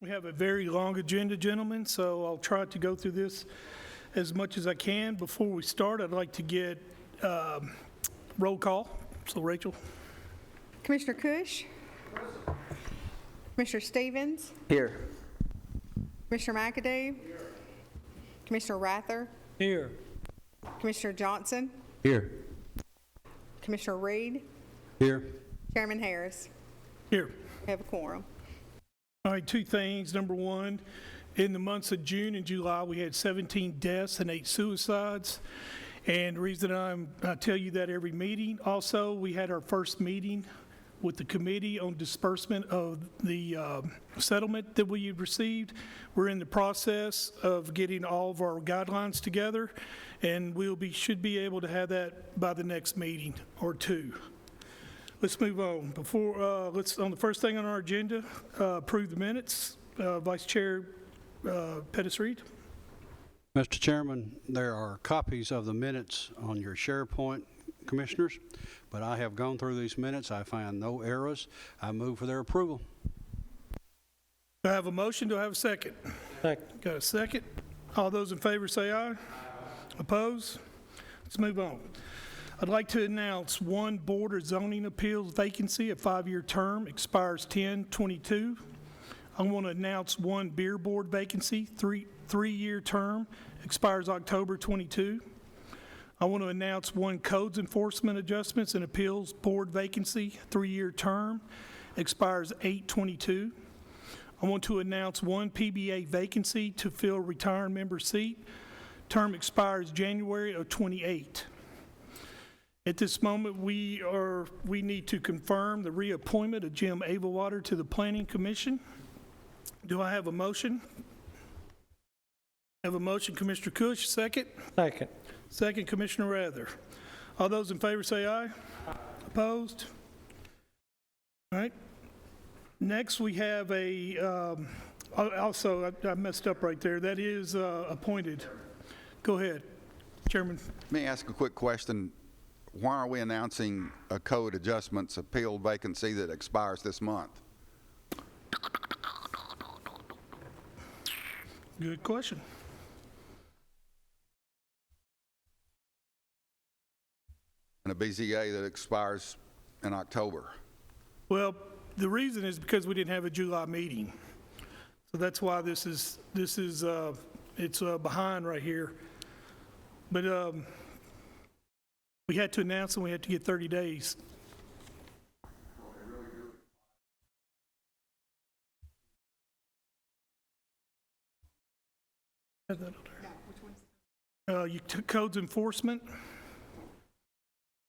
We have a very long agenda, gentlemen, so I'll try to go through this as much as I can. Before we start, I'd like to get roll call. So, Rachel. Commissioner Cush? Commissioner Stevens? Here. Commissioner McAdoo? Commissioner Rather? Here. Commissioner Johnson? Here. Commissioner Reed? Here. Chairman Harris? Here. We have a quorum. All right, two things. Number one, in the months of June and July, we had 17 deaths and 8 suicides. And the reason I tell you that every meeting, also, we had our first meeting with the committee on disbursement of the settlement that we had received. We're in the process of getting all of our guidelines together, and should be able to have that by the next meeting or two. Let's move on. On the first thing on our agenda, approve the minutes. Vice Chair Pettis-Reed. Mr. Chairman, there are copies of the minutes on your SharePoint, Commissioners, but I have gone through these minutes. I find no errors. I move for their approval. Do I have a motion? Do I have a second? Second. Got a second? All those in favor say aye. Oppose? Let's move on. I'd like to announce one Board of Zoning Appeals vacancy, a 5-year term, expires 10/22. I want to announce one Beer Board vacancy, three-year term, expires October 22. I want to announce one Codes Enforcement Adjustments and Appeals Board vacancy, 3-year term, expires 8/22. I want to announce one PBA vacancy to fill retired member seat, term expires January of 28. At this moment, we need to confirm the reappointment of Jim Averwater to the Planning Commission. Do I have a motion? I have a motion, Commissioner Cush, second? Second. Second, Commissioner Rather. All those in favor say aye. Opposed? All right. Next, we have I messed up right there. That is appointed. Go ahead, Chairman. Let me ask a quick question. Why are we announcing a code adjustments appeal vacancy that expires this month? Good question. And a BZA that expires in October? Well, the reason is because we didn't have a July meeting. So that's why it's behind right here. But we had to announce and we had to get 30 days. You took Codes Enforcement,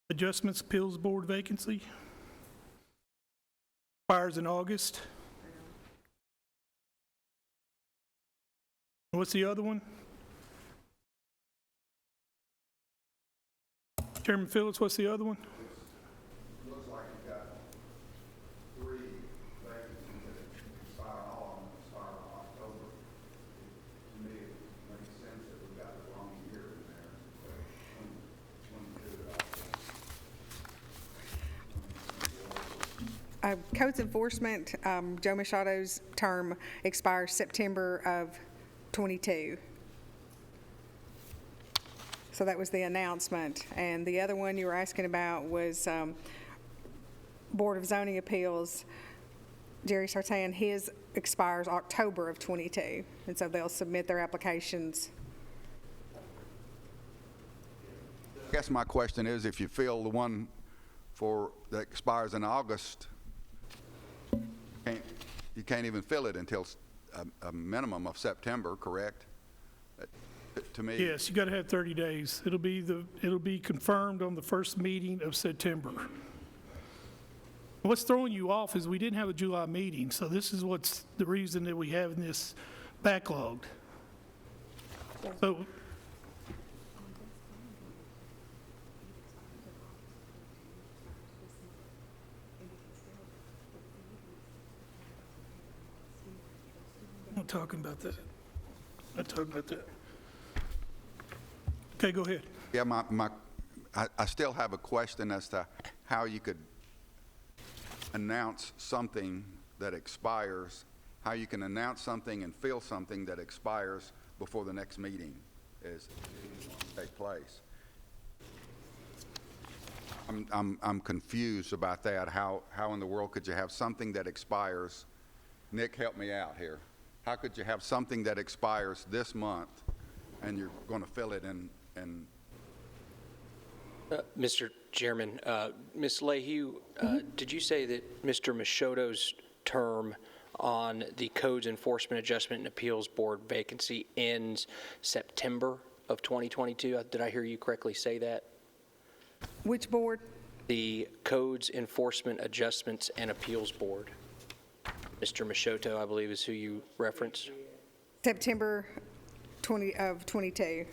Adjustments Appeals Board vacancy, expires in August. What's the other one? Chairman Phillips, what's the other one? Looks like you've got 3 vacancies that expire, all of them expire in October. To me, it makes sense that we've got the wrong year in there. 22 Codes Enforcement, Joe Machado's term expires September of 22. So that was the announcement. And the other one you were asking about was Board of Zoning Appeals. Jerry Sartan, his expires October of 22. And so they'll submit their applications. I guess my question is, if you fill the one that expires in August, you can't even fill it until a minimum of September, correct? To me, Yes, you got to have 30 days. It'll be confirmed on the first meeting of September. What's throwing you off is we didn't have a July meeting, so this is what's the reason that we have this backlogged. So I'm not talking about that. I'm talking about that. Okay, go ahead. yeah, I still have a question as to how you could announce something that expires how you can announce something and fill something that expires before the next meeting is to take place. I'm confused about that. How in the world could you have something that expires? Nick, help me out here. How could you have something that expires this month and you're going to fill it in? Mr. Chairman, Ms. Lieu, did you say that Mr. Machoto's term on the Codes Enforcement Adjustment and Appeals Board vacancy ends September of 2022? Did I hear you correctly say that? Which board? The Codes Enforcement Adjustments and Appeals Board. Mr. Machoto, I believe, is who you referenced. September 22.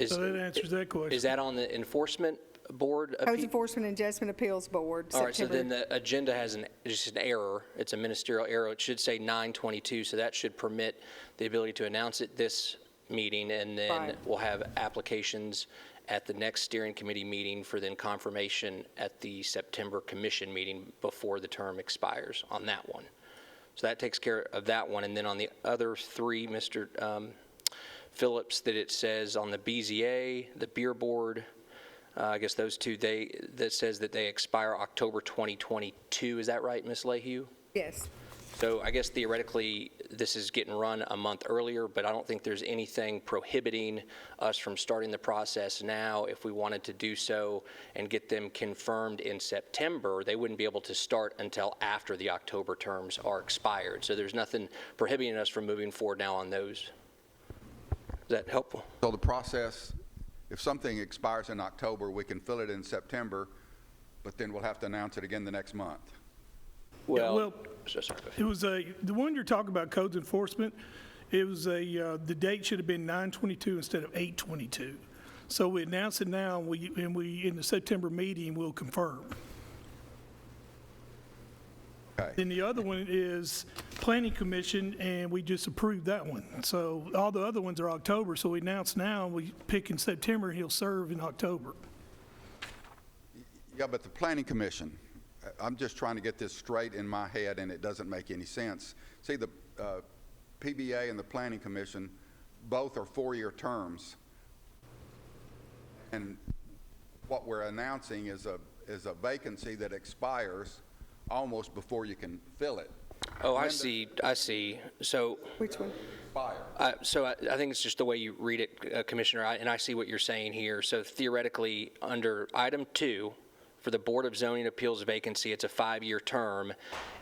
So that answers that question. Is that on the Enforcement Board? Codes Enforcement and Adjustment Appeals Board, All right, so September. then the agenda has just an error. It's a ministerial error. It should say 9/22, so that should permit the ability to announce it this meeting, and then Right. we'll have applications at the next steering committee meeting for then confirmation at the September commission meeting before the term expires on that one. So that takes care of that one. And then on the other three, Mr. Phillips, that it says on the BZA, the Beer Board, I guess those two, that says that they expire October 2022. Is that right, Ms. Lieu? Yes. So I guess theoretically, this is getting run a month earlier, but I don't think there's anything prohibiting us from starting the process now. If we wanted to do so and get them confirmed in September, they wouldn't be able to start until after the October terms are expired. So there's nothing prohibiting us from moving forward now on those. Is that helpful? So the process, if something expires in October, we can fill it in September, but then we'll have to announce it again the next month. well, sorry, go ahead. It was the one you're talking about, codes enforcement, it was the date should have been 9/22 instead of 8/22. So we announce it now, and we in the September meeting, we'll confirm. Okay. Then the other one is Planning Commission, and we just approved that one. So all the other ones are October, so we announce now, we pick in September, and he'll serve in October. Yeah, but the Planning Commission, I'm just trying to get this straight in my head, and it doesn't make any sense. See, the PBA and the Planning Commission, both are 4-year terms. And what we're announcing is a vacancy that expires almost before you can fill it. Oh, I see. So Which one? Expire. So I think it's just the way you read it, Commissioner, and I see what you're saying here. So theoretically, under item 2, for the Board of Zoning Appeals vacancy, it's a 5-year term.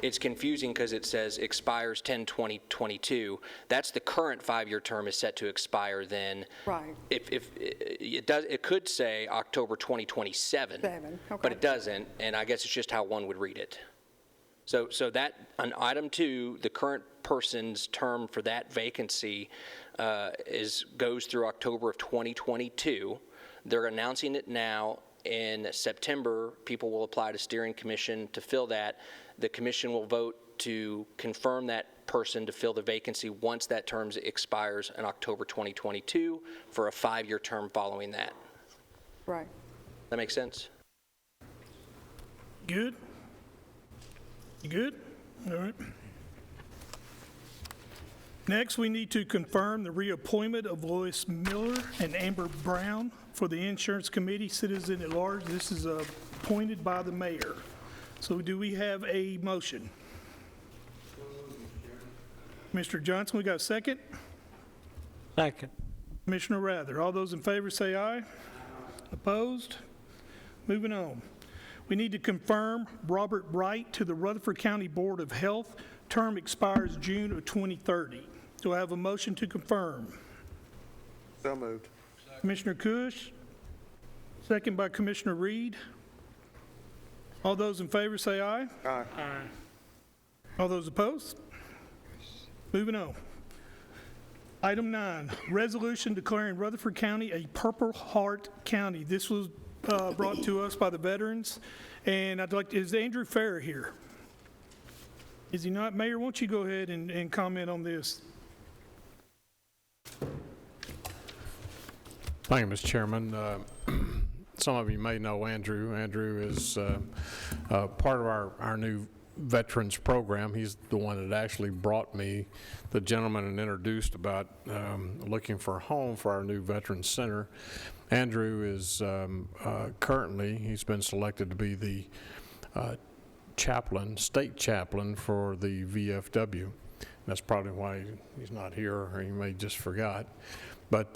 It's confusing because it says expires 10/20/22. That's the current 5-year term is set to expire then. Right. If it could say October 2027, Okay. but it doesn't, and I guess it's just how one would read it. So that, on item 2, the current person's term for that vacancy goes through October of 2022. They're announcing it now. In September, people will apply to steering commission to fill that. The commission will vote to confirm that person to fill the vacancy once that term expires in October 2022 for a 5-year term following that. Right. That make sense? Good? You good? All right. Next, we need to confirm the reappointment of Lois Miller and Amber Brown for the Insurance Committee, Citizen at Large. This is appointed by the mayor. So do we have a motion? Mr. Johnson, we got a second? Second. Commissioner Rather. All those in favor say aye. Opposed? Moving on. We need to confirm Robert Wright to the Rutherford County Board of Health. Term expires June of 2030. Do I have a motion to confirm? So moved. Commissioner Cush, second by Commissioner Reed. All those in favor say aye. Aye. All those opposed? Moving on. Item 9, resolution declaring Rutherford County a Purple Heart County. This was brought to us by the veterans, and is Andrew Farrer here? Is he not? Mayor, won't you go ahead and comment on this? Thank you, Mr. Chairman. Some of you may know Andrew. Andrew is part of our new veterans program. He's the one that actually brought me the gentleman and introduced about looking for a home for our new Veterans Center. Andrew is currently, he's been selected to be the chaplain, state chaplain for the VFW. That's probably why he's not here, or he may just forgot. But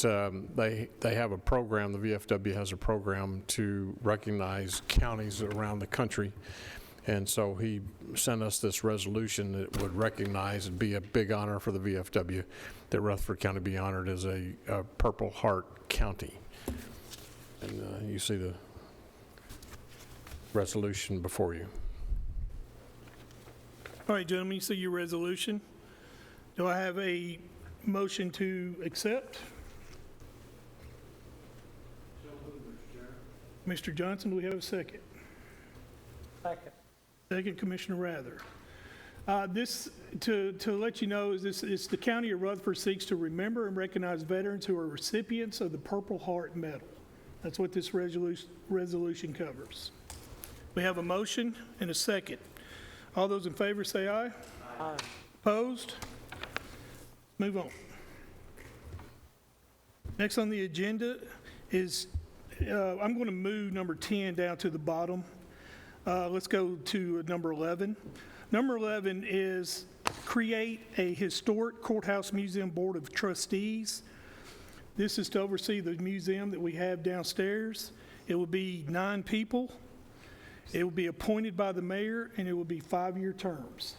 they have a program, the VFW has a program to recognize counties around the country. And so he sent us this resolution that would recognize and be a big honor for the VFW that Rutherford County be honored as a Purple Heart County. And you see the resolution before you. All right, gentlemen, you see your resolution. Do I have a motion to accept? Mr. Johnson, do we have a second? Second. Second, Commissioner Rather. This, to let you know, is the County of Rutherford seeks to remember and recognize veterans who are recipients of the Purple Heart Medal. That's what this resolution covers. We have a motion and a second. All those in favor say aye. Aye. Opposed? Move on. Next on the agenda is, I'm going to move number 10 down to the bottom. Let's go to number 11. Number 11 is create a historic courthouse museum board of trustees. This is to oversee the museum that we have downstairs. It will be 9 people. It will be appointed by the mayor, and it will be 5-year terms.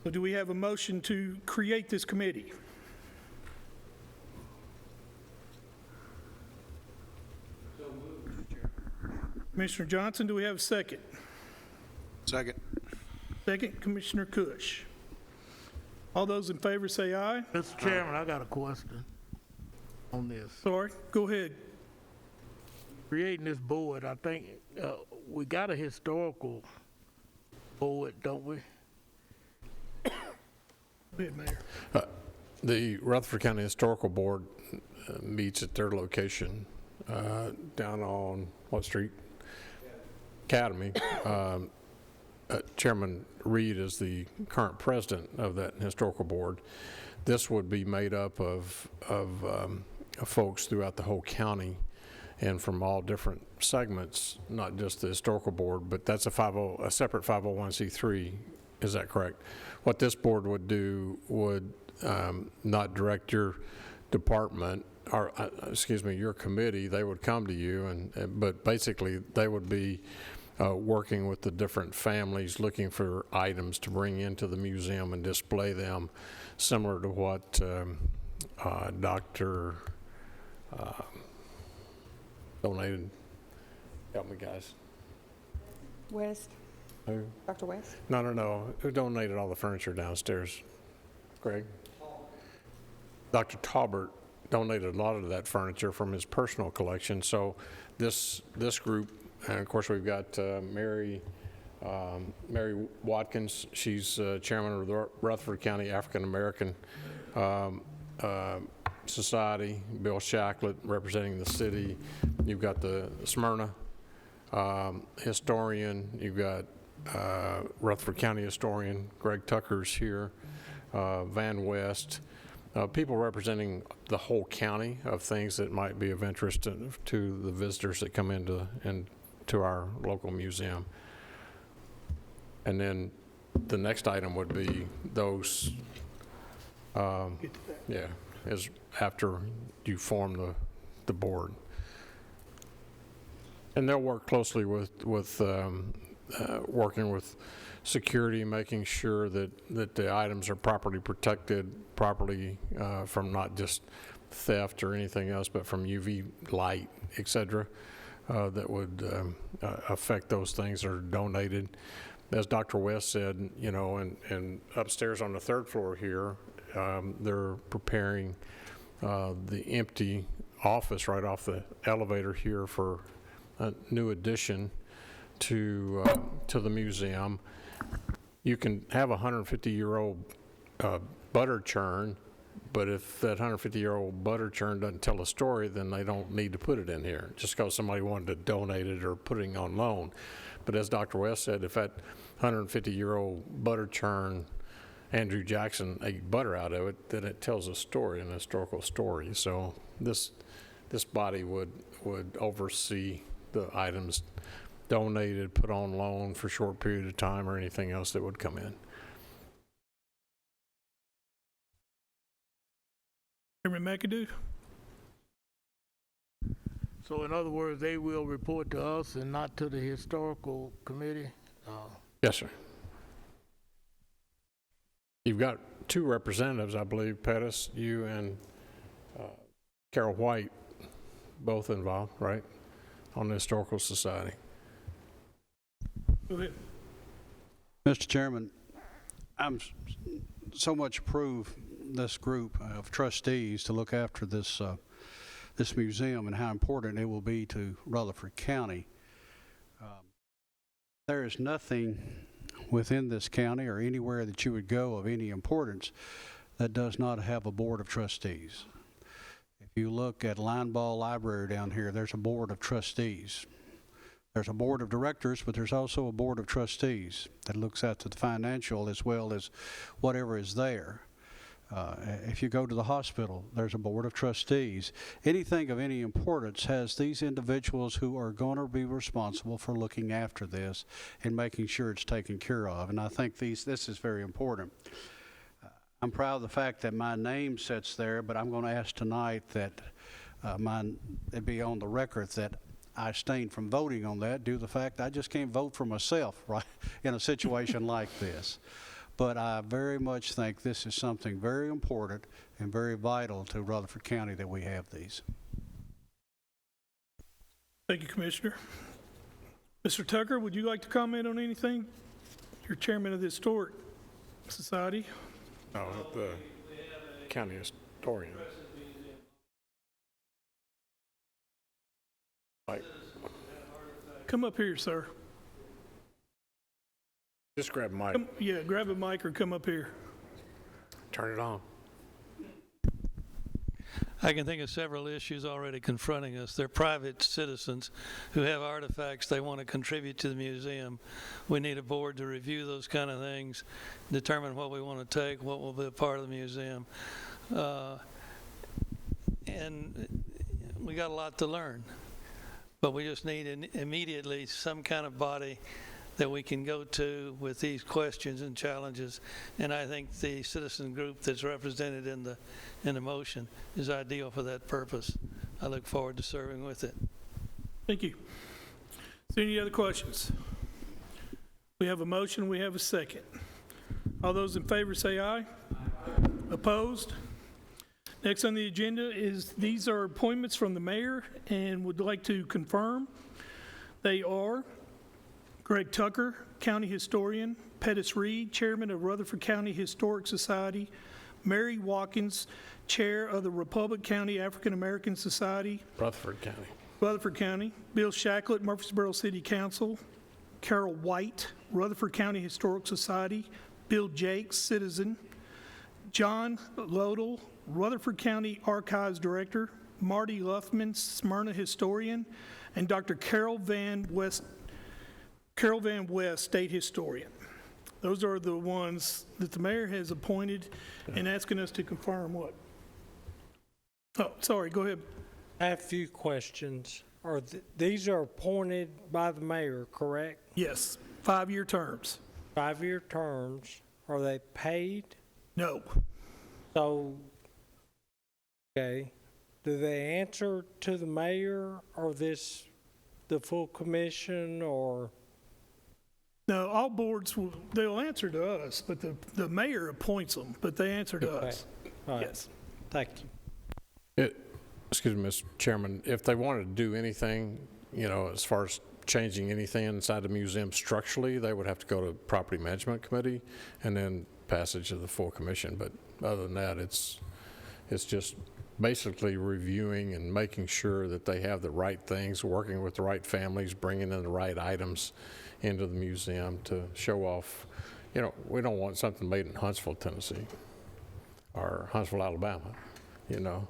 So do we have a motion to create this committee? Commissioner Johnson, do we have a second? Second. Second, Commissioner Cush. All those in favor say aye. Mr. Chairman, I got a question on this. Sorry, go ahead. Creating this board, I think we got a historical board, don't we? Go ahead, Mayor. The Rutherford County Historical Board meets at their location down on what street? Academy. Chairman Reed is the current president of that historical board. This would be made up of folks throughout the whole county and from all different segments, not just the historical board, but that's a separate 501c3. Is that correct? What this board would do would not direct your department, or excuse me, your committee. They would come to you, but basically they would be working with the different families, looking for items to bring into the museum and display them, similar to what Dr. Donated. Help me, guys. West, Who? Dr. West? No. Who donated all the furniture downstairs? Greg? Dr. Taubert donated a lot of that furniture from his personal collection. So this group, and of course we've got Mary Watkins. She's chairman of the Rutherford County African American Society. Bill Shacklet representing the city. You've got the Smyrna historian. You've got Rutherford County historian Greg Tucker's here. Van West. People representing the whole county of things that might be of interest to the visitors that come into our local museum. And then the next item would be those, is after you form the board. And they'll work closely with working with security, making sure that the items are properly protected, properly from not just theft or anything else, but from UV light, et cetera, that would affect those things that are donated. As Dr. West said, and upstairs on the 3rd floor here, they're preparing the empty office right off the elevator here for a new addition to the museum. You can have a 150-year-old butter churn But if that 150-year-old butter churn doesn't tell a story, then they don't need to put it in here, just because somebody wanted to donate it or put it on loan. But as Dr. West said, if that 150-year-old butter churn, Andrew Jackson ate butter out of it, then it tells a story, an historical story. So this body would oversee the items donated, put on loan for a short period of time, or anything else that would come in. Chairman McAdoo? So in other words, they will report to us and not to the historical committee? Yes, sir. You've got two representatives, I believe, Pettis, you and Carol White, both involved, right, on the Historical Society. Go ahead. Mr. Chairman, I'm so much approve this group of trustees to look after this this museum and how important it will be to Rutherford County. There is nothing within this county or anywhere that you would go of any importance that does not have a board of trustees. If you look at Lineball Library down here, there's a board of trustees. There's a board of directors, but there's also a board of trustees that looks at the financial as well as whatever is there. If you go to the hospital, there's a board of trustees. Anything of any importance has these individuals who are going to be responsible for looking after this and making sure it's taken care of. And I think this is very important. I'm proud of the fact that my name sits there, but I'm going to ask tonight that it be on the record that I abstained from voting on that due to the fact I just can't vote for myself, right, in a situation like this. But I very much think this is something very important and very vital to Rutherford County that we have these. Thank you, Commissioner. Mr. Tucker, would you like to comment on anything? You're chairman of the Historic Society. No, the county historian. Like, Come up here, sir. just grab a mic, Yeah, grab a mic or come up here. turn it on. I can think of several issues already confronting us. They're private citizens who have artifacts they want to contribute to the museum. We need a board to review those kind of things, determine what we want to take, what will be a part of the museum. And we got a lot to learn, but we just need immediately some kind of body that we can go to with these questions and challenges. And I think the citizen group that's represented in the motion is ideal for that purpose. I look forward to serving with it. Thank you. Is there any other questions? We have a motion, we have a second. All those in favor say aye. Opposed? Next on the agenda is, these are appointments from the mayor and would like to confirm. They are Greg Tucker, County Historian; Pettis Reed, Chairman of Rutherford County Historic Society; Mary Watkins, Chair of the Republic County African American Society, Rutherford County. Bill Shacklet, Murfreesboro City Council; Carol White, Rutherford County Historic Society; Bill Jakes, Citizen; John Lodell, Rutherford County Archives Director; Marty Luffman, Smyrna Historian; and Dr. Carol Van West, State Historian. Those are the ones that the mayor has appointed and asking us to confirm what? Oh, sorry, go ahead. I have a few questions. These are appointed by the mayor, correct? Yes, 5-year terms. 5-year terms. Are they paid? No. So, okay. Do they answer to the mayor, or the full commission, or? No, all boards, they'll answer to us, but the mayor appoints them, but they answer to us. All right. Yes. Thank you. Excuse me, Mr. Chairman, if they wanted to do anything, as far as changing anything inside the museum structurally, they would have to go to Property Management Committee and then passage of the full commission. But other than that, it's just basically reviewing and making sure that they have the right things, working with the right families, bringing in the right items into the museum to show off. We don't want something made in Huntsville, Tennessee. or Huntsville, Alabama, you know.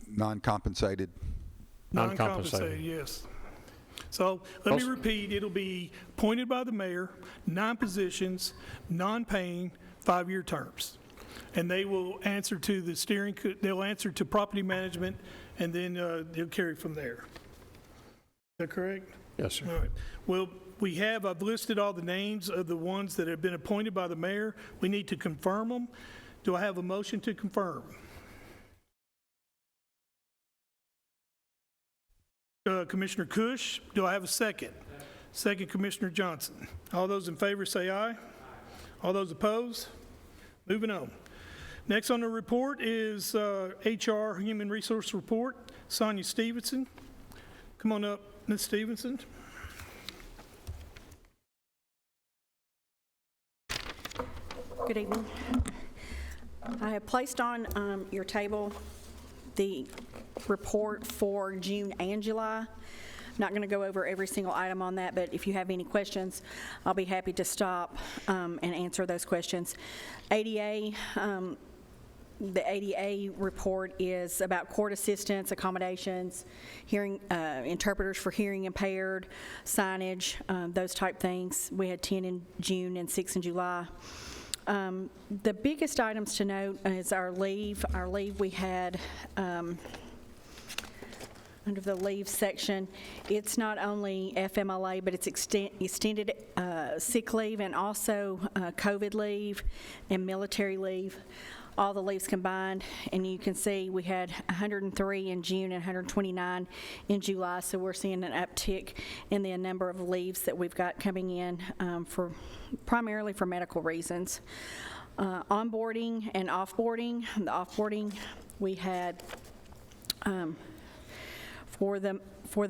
Non-compensated. Non-compensated, yes. So let me repeat, it'll be appointed by the mayor, 9 positions, non-paying, 5-year terms. And they will answer to the they'll answer to property management, and then they'll carry from there. Is that correct? Yes, sir. All right. Well, I've listed all the names of the ones that have been appointed by the mayor. We need to confirm them. Do I have a motion to confirm? Commissioner Cush, do I have a second? Second, Commissioner Johnson. All those in favor say aye. All those opposed? Moving on. Next on the report is HR Human Resource Report, Sonya Stephenson. Come on up, Ms. Stephenson. Good evening. I have placed on your table the report for June and July. I'm not going to go over every single item on that, but if you have any questions, I'll be happy to stop and answer those questions. ADA, the ADA report is about court assistance, accommodations, hearing interpreters for hearing impaired, signage, those type things. We had 10 in June and 6 in July. The biggest items to note is our leave. Our leave we had under the leave section, it's not only FMLA, but it's extended sick leave and also COVID leave and military leave. All the leaves combined, and you can see we had 103 in June and 129 in July, so we're seeing an uptick in the number of leaves that we've got coming in primarily for medical reasons. Onboarding and offboarding. The offboarding we had for the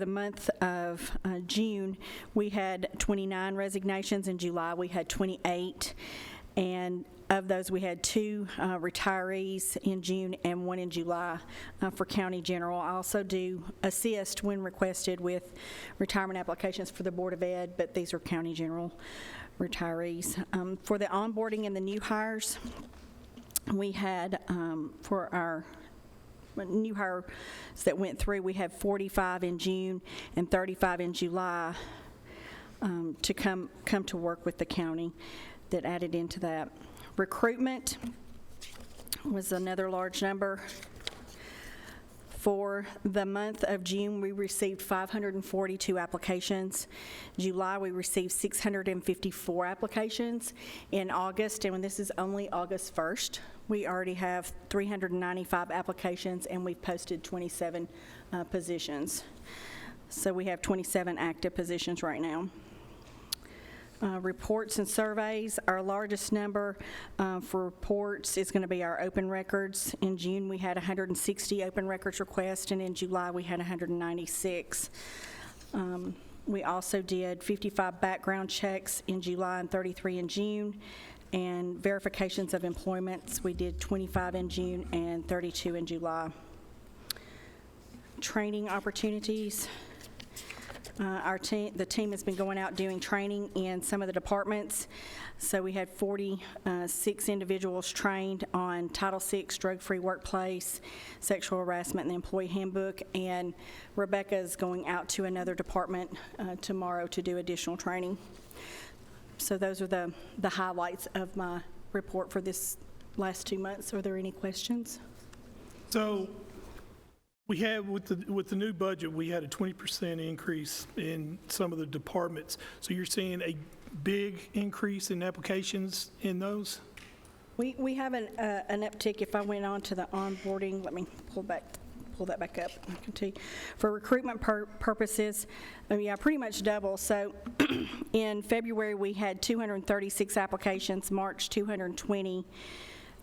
month of June, we had 29 resignations. In July, we had 28, and of those, we had 2 retirees in June and 1 in July for County General. I also do assist when requested with retirement applications for the Board of Ed, but these are County General retirees. For the onboarding and the new hires, we had, for our new hires that went through, we had 45 in June and 35 in July to come to work with the county that added into that. Recruitment was another large number. For the month of June, we received 542 applications. July, we received 654 applications. In August, and this is only August 1st, we already have 395 applications, and we've posted 27 positions. So we have 27 active positions right now. Reports and surveys, our largest number for reports is going to be our open records. In June, we had 160 open records requests, and in July, we had 196. We also did 55 background checks in July and 33 in June, and verifications of employments, we did 25 in June and 32 in July. Training opportunities. The team has been going out doing training in some of the departments. So we had 46 individuals trained on Title VI, drug-free workplace, sexual harassment, and the employee handbook. And Rebecca is going out to another department tomorrow to do additional training. So those are the highlights of my report for this last 2 months. Are there any questions? So we have, with the new budget, we had a 20% increase in some of the departments. So you're seeing a big increase in applications in those? We have an uptick. If I went on to the onboarding, let me pull that back up. I can tell you. For recruitment purposes, yeah, pretty much double. So in February, we had 236 applications, March 220,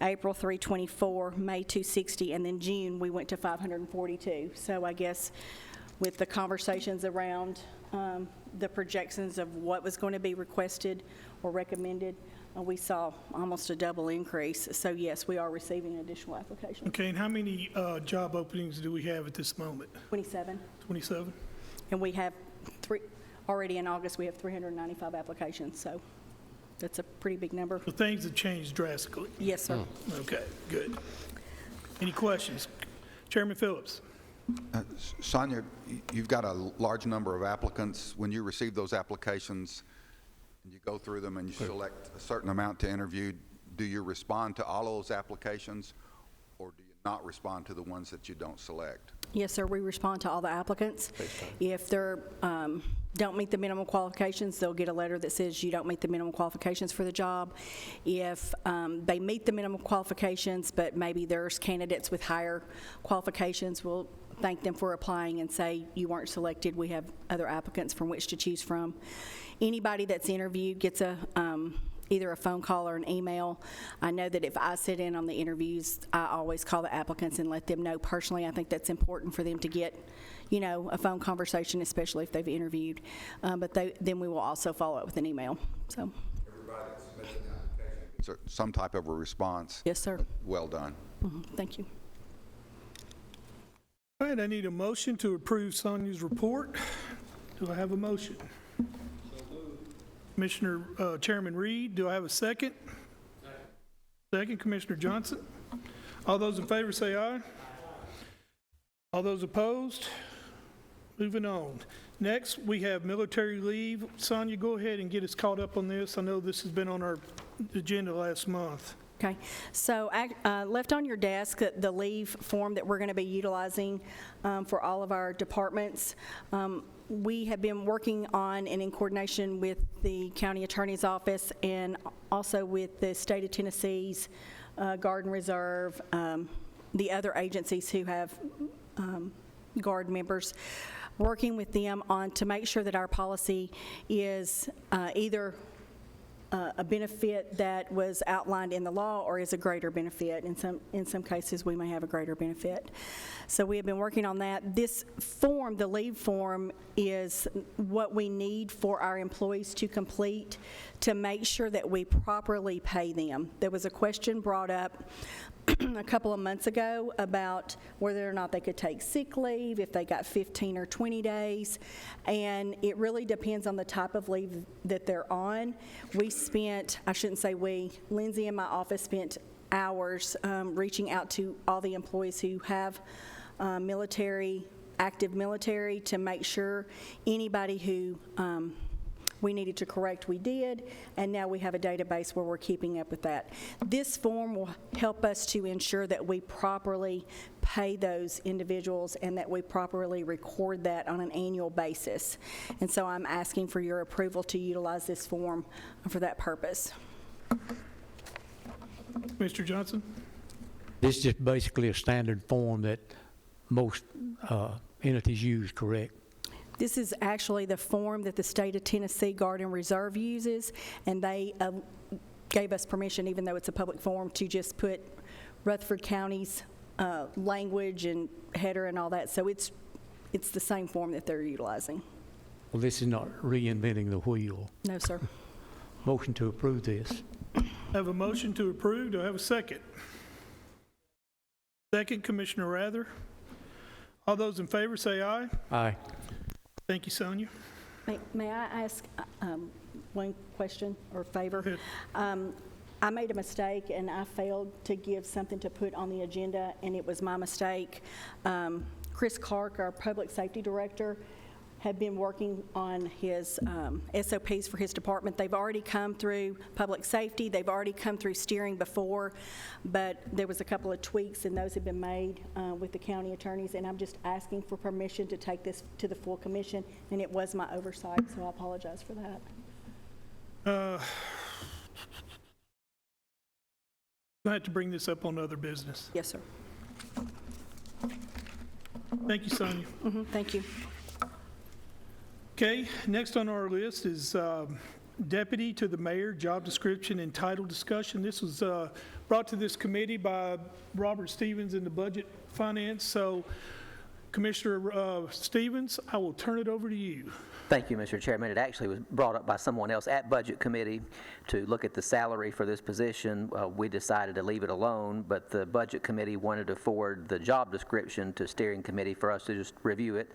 April 324, May 260, and then June we went to 542. So I guess with the conversations around the projections of what was going to be requested or recommended, we saw almost a double increase. So yes, we are receiving additional applications. Okay, and how many job openings do we have at this moment? 27. 27? And we have already in August, we have 395 applications, so. that's a pretty big number. The things have changed drastically. Yes, sir. Okay, good. Any questions? Chairman Phillips. Sonya, you've got a large number of applicants. When you receive those applications, and you go through them and you select a certain amount to interview, do you respond to all of those applications, or do you not respond to the ones that you don't select? Yes, sir, we respond to all the applicants. If they're, don't meet the minimum qualifications, they'll get a letter that says you don't meet the minimum qualifications for the job. If they meet the minimum qualifications, but maybe there's candidates with higher qualifications, we'll thank them for applying and say you weren't selected. We have other applicants from which to choose from. Anybody that's interviewed gets a either a phone call or an email. I know that if I sit in on the interviews, I always call the applicants and let them know personally. I think that's important for them to get, you know, a phone conversation, especially if they've interviewed. But then we will also follow up with an email. So. Everybody that submits an application gets some type of a response. Yes, sir. Well done. Thank you. All right, I need a motion to approve Sonya's report. Do I have a motion? Commissioner Chairman Reed, do I have a second? Second, Commissioner Johnson. All those in favor say aye. All those opposed? Moving on. Next, we have military leave. Sonya, go ahead and get us caught up on this. I know this has been on our agenda last month. Okay, so left on your desk, the leave form that we're going to be utilizing for all of our departments. We have been working on and in coordination with the county attorney's office and also with the state of Tennessee's Guard and Reserve, the other agencies who have Guard members, working with them on to make sure that our policy is either a benefit that was outlined in the law or is a greater benefit. In some cases, we may have a greater benefit. So we have been working on that. This form, the leave form, is what we need for our employees to complete to make sure that we properly pay them. There was a question brought up a couple of months ago about whether or not they could take sick leave, if they got 15 or 20 days, and it really depends on the type of leave that they're on. We spent, I shouldn't say we, Lindsay in my office spent hours reaching out to all the employees who have active military to make sure anybody who we needed to correct, we did, and now we have a database where we're keeping up with that. This form will help us to ensure that we properly pay those individuals and that we properly record that on an annual basis. And so I'm asking for your approval to utilize this form for that purpose. Mr. Johnson? This is just basically a standard form that most entities use, correct? This is actually the form that the state of Tennessee Guard and Reserve uses, and they gave us permission, even though it's a public form, to just put Rutherford County's language and header and all that. So it's the same form that they're utilizing. Well, this is not reinventing the wheel. No, sir. Motion to approve this. I have a motion to approve. Do I have a second? Second, Commissioner Rather. All those in favor say aye. Aye. Thank you, Sonya. May I ask one question or favor? Go ahead. I made a mistake and I failed to give something to put on the agenda, and it was my mistake. Chris Clark, our public safety director, had been working on his SOPs for his department. They've already come through public safety. They've already come through steering before, but there was a couple of tweaks, and those have been made with the county attorneys, and I'm just asking for permission to take this to the full commission, and it was my oversight, so I apologize for that. I have to bring this up on other business. Yes, sir. Thank you, Sonya. Thank you. Okay, next on our list is Deputy to the Mayor, job description and title discussion. This was brought to this committee by Robert Stevens in the Budget Finance. So, Commissioner Stevens, I will turn it over to you. Thank you, Mr. Chairman. It actually was brought up by someone else at Budget Committee to look at the salary for this position. We decided to leave it alone, but the Budget Committee wanted to forward the job description to Steering Committee for us to just review it.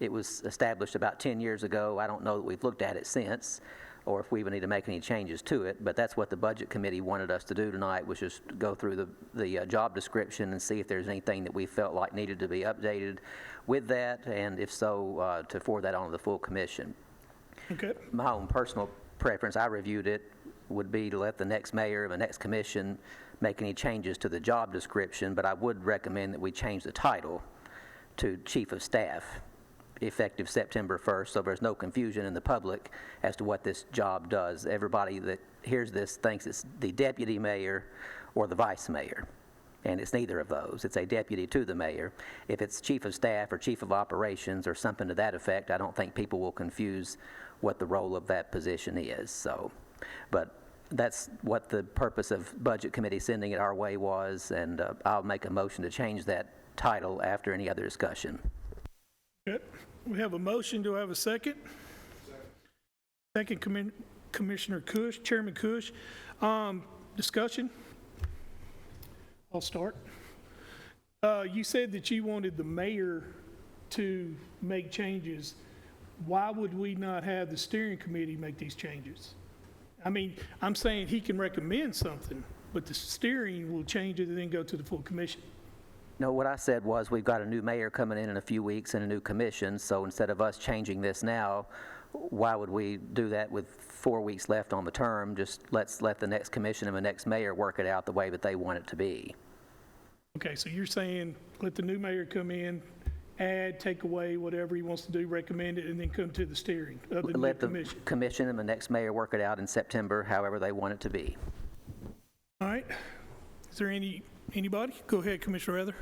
It was established about 10 years ago. I don't know that we've looked at it since. or if we even need to make any changes to it. But that's what the Budget Committee wanted us to do tonight, was just go through the job description and see if there's anything that we felt like needed to be updated with that, and if so, to forward that on to the full commission. Okay. My own personal preference, I reviewed it, would be to let the next mayor and the next commission make any changes to the job description, but I would recommend that we change the title to Chief of Staff, effective September 1st, so there's no confusion in the public as to what this job does. Everybody that hears this thinks it's the deputy mayor or the vice mayor, and it's neither of those. It's a deputy to the mayor. If it's chief of staff or chief of operations or something to that effect, I don't think people will confuse what the role of that position is. So, but that's what the purpose of Budget Committee sending it our way was, and I'll make a motion to change that title after any other discussion. Good. We have a motion. Do I have a second? Second, Commissioner Cush, Chairman Cush. Discussion? I'll start. You said that you wanted the mayor to make changes. Why would we not have the steering committee make these changes? I mean, I'm saying he can recommend something, but the steering will change it and then go to the full commission. No, what I said was we've got a new mayor coming in a few weeks and a new commission, so instead of us changing this now, why would we do that with 4 weeks left on the term? Just let's let the next commission and the next mayor work it out the way that they want it to be. Okay, so you're saying let the new mayor come in, add, take away, whatever he wants to do, recommend it, and then come to the steering of the new commission. Let the commission and the next mayor work it out in September, however they want it to be. All right. Is there anybody? Go ahead, Commissioner Rather.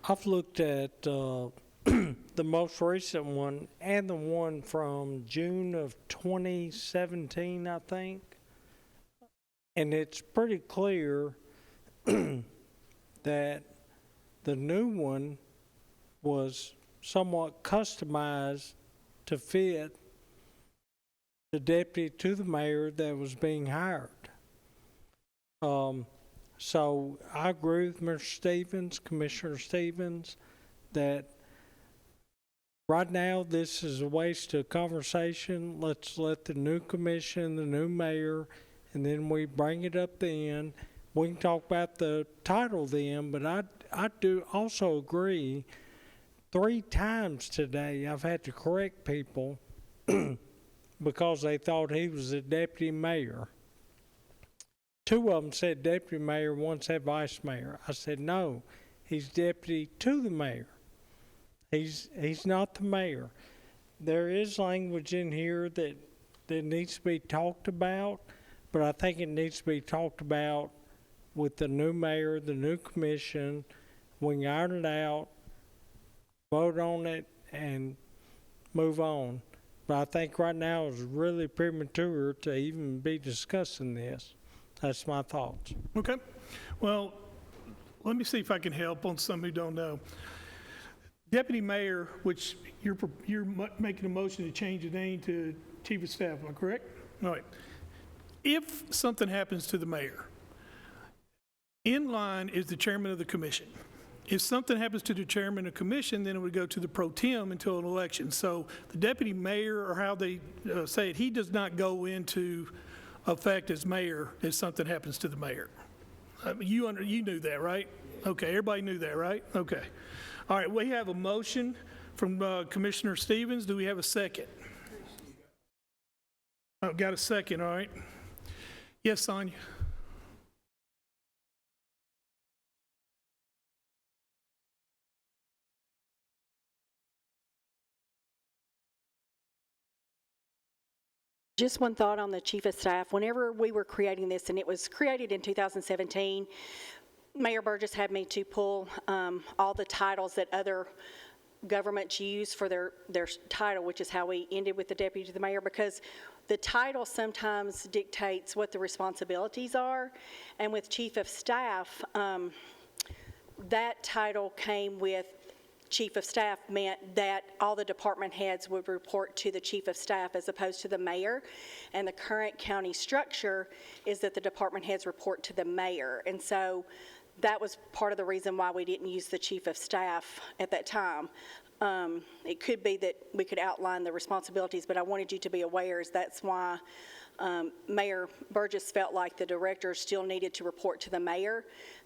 I've looked at the most recent one and the one from June of 2017, I think. And it's pretty clear that the new one was somewhat customized to fit the deputy to the mayor that was being hired. So I agree with Mr. Stevens, Commissioner Stevens, that right now this is a waste of conversation. Let's let the new commission, the new mayor, and then we bring it up then. We can talk about the title then, but I do also agree 3 times today I've had to correct people because they thought he was a deputy mayor. 2 of them said deputy mayor, 1 said vice mayor. I said, no, he's deputy to the mayor. He's not the mayor. There is language in here that needs to be talked about, but I think it needs to be talked about with the new mayor, the new commission. We can iron it out, vote on it, and move on. But I think right now it's really premature to even be discussing this. That's my thoughts. Okay. Well, let me see if I can help on some who don't know. Deputy mayor, which you're making a motion to change the name to chief of staff, am I correct? All right. If something happens to the mayor, in line is the chairman of the commission. If something happens to the chairman of the commission, then it would go to the pro tem until an election. So the deputy mayor, or how they say it, he does not go into effect as mayor if something happens to the mayor. You knew that, right? Okay, everybody knew that, right? Okay. All right, we have a motion from Commissioner Stevens. Do we have a second? Oh, got a second, all right. Yes, Sonia. Just one thought on the chief of staff. Whenever we were creating this, and it was created in 2017, Mayor Burgess had me to pull all the titles that other governments use for their title, which is how we ended with the deputy to the mayor, because the title sometimes dictates what the responsibilities are. And with chief of staff, that title came with chief of staff meant that all the department heads would report to the chief of staff as opposed to the mayor. And the current county structure is that the department heads report to the mayor. And so that was part of the reason why we didn't use the chief of staff at that time. It could be that we could outline the responsibilities, but I wanted you to be aware that's why Mayor Burgess felt like the director still needed to report to the mayor,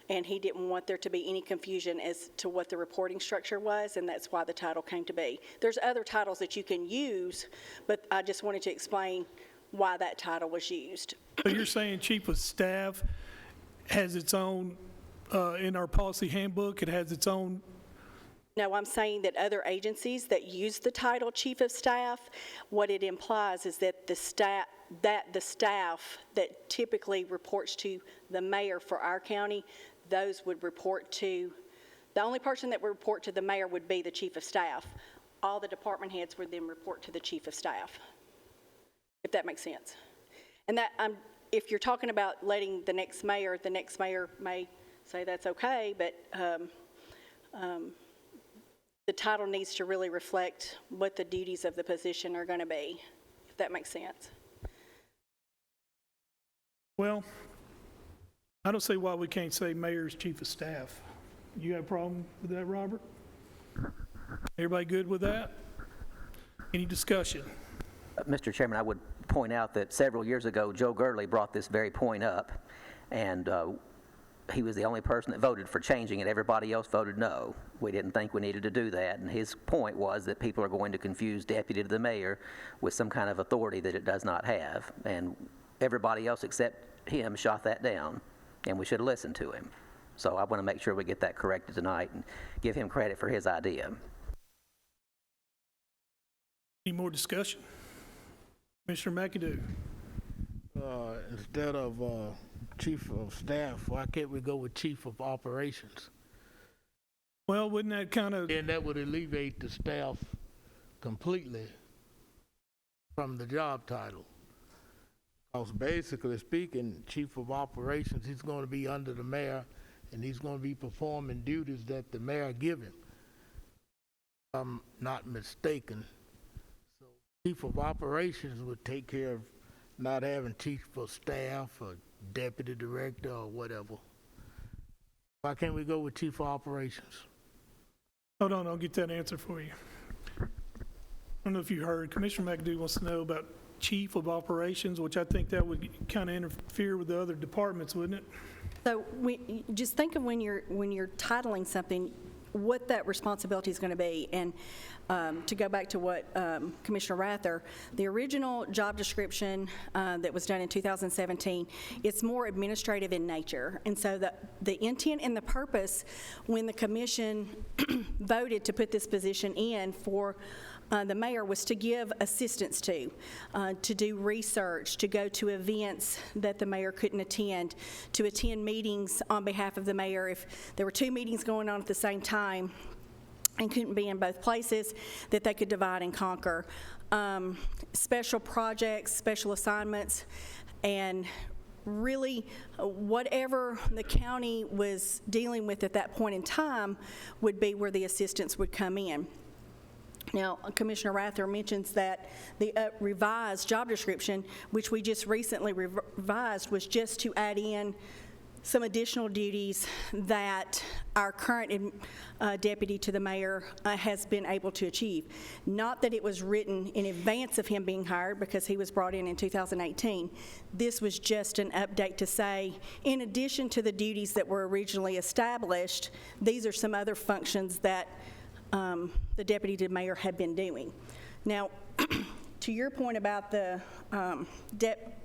and he didn't want there to be any confusion as to what the reporting structure was, and that's why the title came to be. There's other titles that you can use, but I just wanted to explain why that title was used. So you're saying chief of staff has its own, in our policy handbook, it has its own? No, I'm saying that other agencies that use the title chief of staff, what it implies is that the staff that typically reports to the mayor for our county, those would report to, the only person that would report to the mayor would be the chief of staff. All the department heads would then report to the chief of staff, if that makes sense. And that, if you're talking about letting the next mayor may say that's okay, but the title needs to really reflect what the duties of the position are going to be, if that makes sense. Well, I don't see why we can't say mayor's chief of staff. You have a problem with that, Robert? Everybody good with that? Any discussion? Mr. Chairman, I would point out that several years ago, Joe Gurley brought this very point up, and he was the only person that voted for changing it. Everybody else voted no. We didn't think we needed to do that, and his point was that people are going to confuse deputy to the mayor with some kind of authority that it does not have, and everybody else except him shot that down, and we should have listened to him. So I want to make sure we get that corrected tonight and give him credit for his idea. Any more discussion? Commissioner McAdoo. Instead of chief of staff, why can't we go with chief of operations? Well, wouldn't that kind of... And that would alleviate the staff completely from the job title. Because basically speaking, chief of operations, he's going to be under the mayor, and he's going to be performing duties that the mayor give him. If I'm not mistaken. So chief of operations would take care of not having chief of staff or deputy director or whatever. Why can't we go with chief of operations? Hold on, I'll get that answer for you. I don't know if you heard, Commissioner McAdoo wants to know about chief of operations, which I think that would kind of interfere with the other departments, wouldn't it? So just think of when you're titling something, what that responsibility is going to be. And to go back to what Commissioner Rather, the original job description that was done in 2017, it's more administrative in nature. And so the intent and the purpose when the commission voted to put this position in for the mayor was to give assistance to do research, to go to events that the mayor couldn't attend, to attend meetings on behalf of the mayor. If there were 2 meetings going on at the same time and couldn't be in both places, that they could divide and conquer. Special projects, special assignments, and really whatever the county was dealing with at that point in time would be where the assistance would come in. Now, Commissioner Rather mentions that the revised job description, which we just recently revised, was just to add in some additional duties that our current deputy to the mayor has been able to achieve. Not that it was written in advance of him being hired, because he was brought in 2018. This was just an update to say, in addition to the duties that were originally established, these are some other functions that the deputy to the mayor had been doing. Now, to your point about the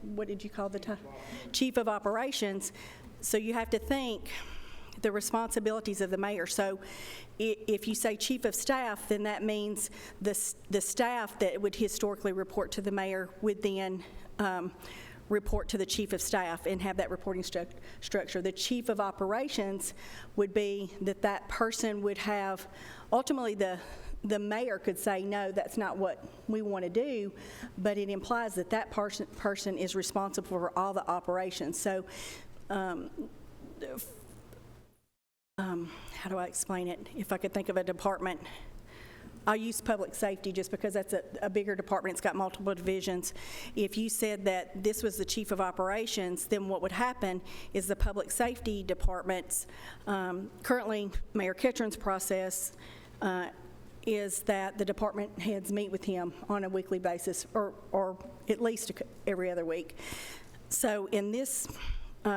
what did you call the title? Chief of operations. So you have to think the responsibilities of the mayor. So if you say chief of staff, then that means the staff that would historically report to the mayor would then report to the chief of staff and have that reporting structure. The chief of operations would be that person would have, ultimately the mayor could say, no, that's not what we want to do, but it implies that person is responsible for all the operations. So how do I explain it? If I could think of a department, I'll use public safety just because that's a bigger department. It's got multiple divisions. If you said that this was the chief of operations, then what would happen is the public safety departments, currently Mayor Ketron's process, is that the department heads meet with him on a weekly basis, or at least every other week. So in this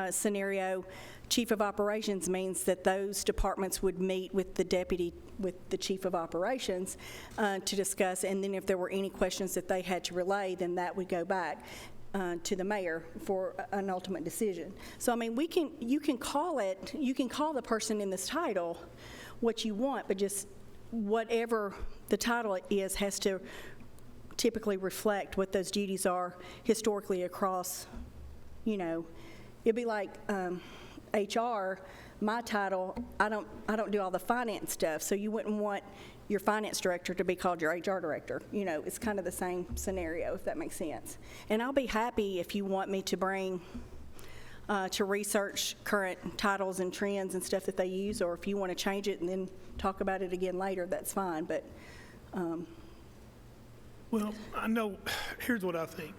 scenario, Chief of Operations means that those departments would meet with the Chief of Operations to discuss, and then if there were any questions that they had to relay, then that would go back to the mayor for an ultimate decision. So I mean, you can call the person in this title what you want, but just whatever the title is has to typically reflect what those duties are historically across, it'd be like HR, my title, I don't do all the finance stuff, so you wouldn't want your finance director to be called your HR director. It's kind of the same scenario, if that makes sense. And I'll be happy if you want me to bring, to research current titles and trends and stuff that they use, or if you want to change it and then talk about it again later, that's fine, but. Well, I know, here's what I think.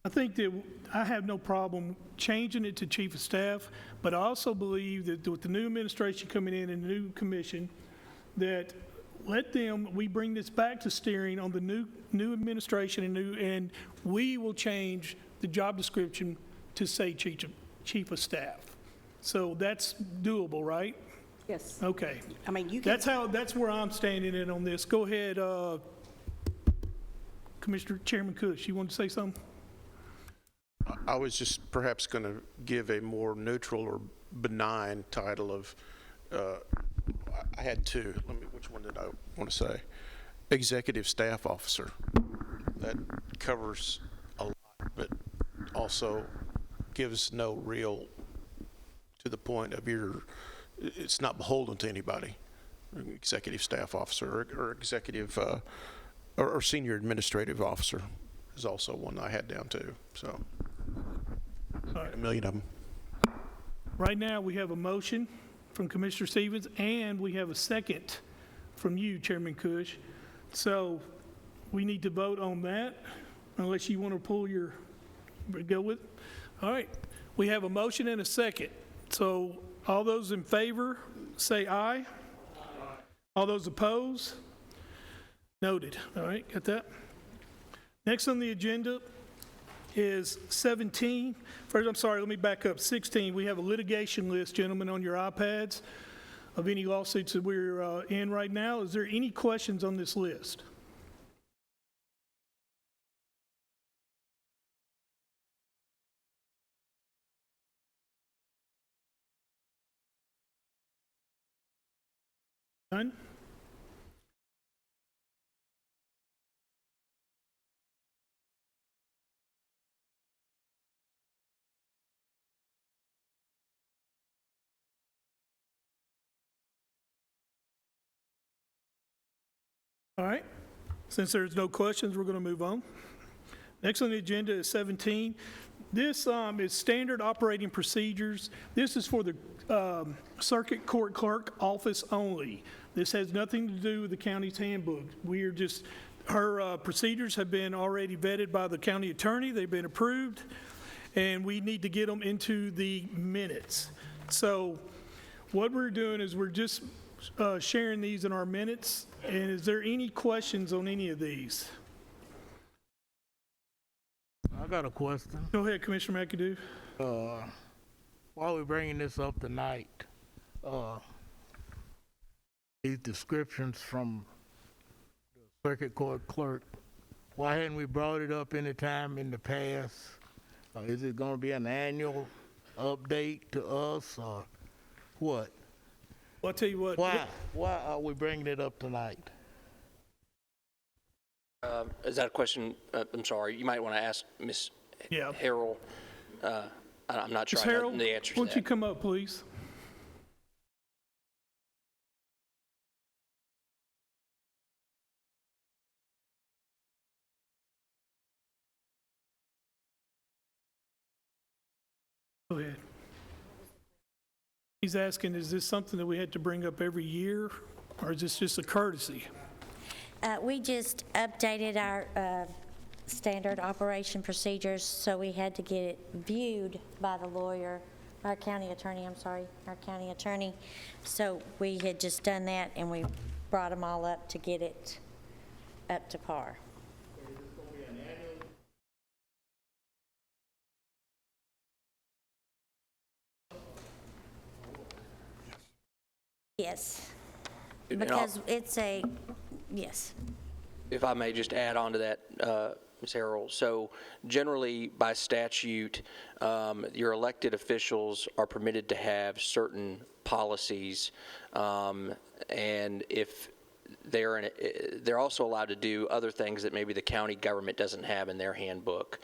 I think that I have no problem changing it to Chief of Staff, but I also believe that with the new administration coming in and the new commission, that we bring this back to steering on the new administration and we will change the job description to say Chief of Staff. So that's doable, right? Yes. Okay. I mean, you can. That's where I'm standing in on this. Go ahead, Chairman Cush, you want to say something? I was just perhaps going to give a more neutral or benign title of, I had two. Which one did I want to say? Executive Staff Officer. That covers a lot, but also gives no real, to the point of it's not beholden to anybody. Executive Staff Officer or executive, or Senior Administrative Officer is also one I had down too, so. Right. A million of them. Right now, we have a motion from Commissioner Stevens, and we have a second from you, Chairman Cush. So we need to vote on that, unless you want to go with. All right. We have a motion and a second. So all those in favor, say aye. Aye. All those opposed? Noted. All right, got that? Next on the agenda is 17. First, I'm sorry, let me back up. 16, we have a litigation list, gentlemen, on your iPads of any lawsuits that we're in right now. Is there any questions on this list? None? All right. Since there's no questions, we're going to move on. Next on the agenda is 17. This is standard operating procedures. This is for the Circuit Court Clerk office only. This has nothing to do with the county's handbook. Her procedures have been already vetted by the county attorney. They've been approved, and we need to get them into the minutes. So what we're doing is we're just sharing these in our minutes. And is there any questions on any of these? I got a question. Go ahead, Commissioner McAdoo. While we're bringing this up tonight, these descriptions from the Circuit Court Clerk, why hadn't we brought it up any time in the past? Is it going to be an annual update to us, or what? Well, I'll tell you what. Why are we bringing it up tonight? Is that a question? I'm sorry. You might want to ask Ms. Harrell. I'm not sure Ms. I know Harrell, the answer to won't that. you come up, please? Go ahead. He's asking, is this something that we had to bring up every year, or is this just a courtesy? We just updated our standard operation procedures, so we had to get it viewed by the lawyer, our county attorney. So we had just done that, and we brought them all up to get it up to par. Yes, because it's a, yes. If I may just add on to that, Ms. Harrell. So generally, by statute, your elected officials are permitted to have certain policies, and if they're also allowed to do other things that maybe the county government doesn't have in their handbook.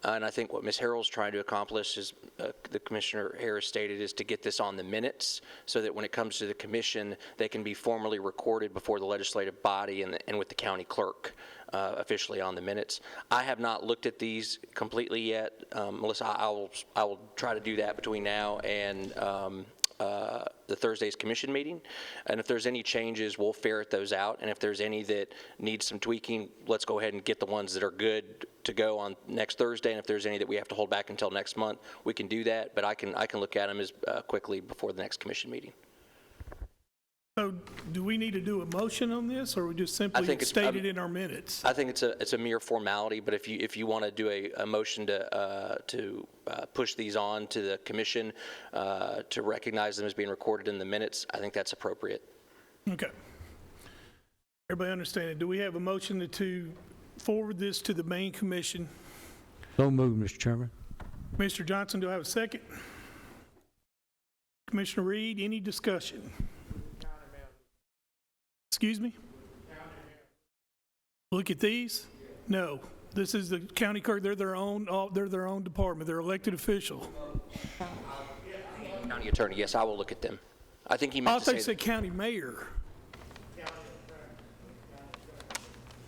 And I think what Ms. Harrell's trying to accomplish is, the Commissioner Harris stated, is to get this on the minutes so that when it comes to the commission, they can be formally recorded before the legislative body and with the county clerk officially on the minutes. I have not looked at these completely yet. Melissa, I will try to do that between now and the Thursday's commission meeting. And if there's any changes, we'll ferret those out. And if there's any that need some tweaking, let's go ahead and get the ones that are good to go on next Thursday. And if there's any that we have to hold back until next month, we can do that. But I can look at them as quickly before the next commission meeting. So do we need to do a motion on this, or we just simply state it in our minutes? I think it's a mere formality, but if you want to do a motion to push these on to the commission to recognize them as being recorded in the minutes, I think that's appropriate. Okay. Everybody understand it? Do we have a motion to forward this to the main commission? So moved, Mr. Chairman. Mr. Johnson, do I have a second? Commissioner Reed, any discussion? Excuse me? Look at these? No. This is the county clerk. They're their own department. They're elected official. County attorney, yes, I will look at them. I think he meant to say. I think county mayor.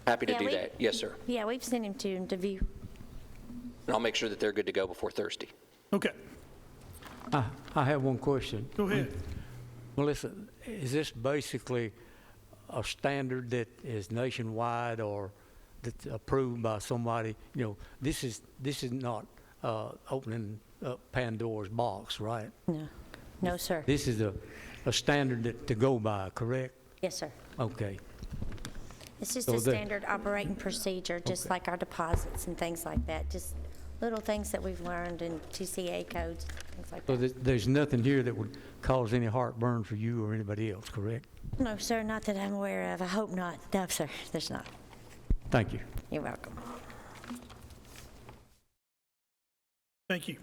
Happy to do that. Yes, sir. Yeah, we've sent him to view. And I'll make sure that they're good to go before Thursday. Okay. I have one question. Go ahead. Melissa, is this basically a standard that is nationwide or that's approved by somebody? You know, this is not opening up Pandora's box, right? No, sir. This is a standard to go by, correct? Yes, sir. Okay. It's just a standard operating procedure, just like our deposits and things like that. Just little things that we've learned in TCA codes, things like that. So there's nothing here that would cause any heartburn for you or anybody else, correct? No, sir, not that I'm aware of. I hope not. No, sir, there's not. Thank you. You're welcome. Thank you.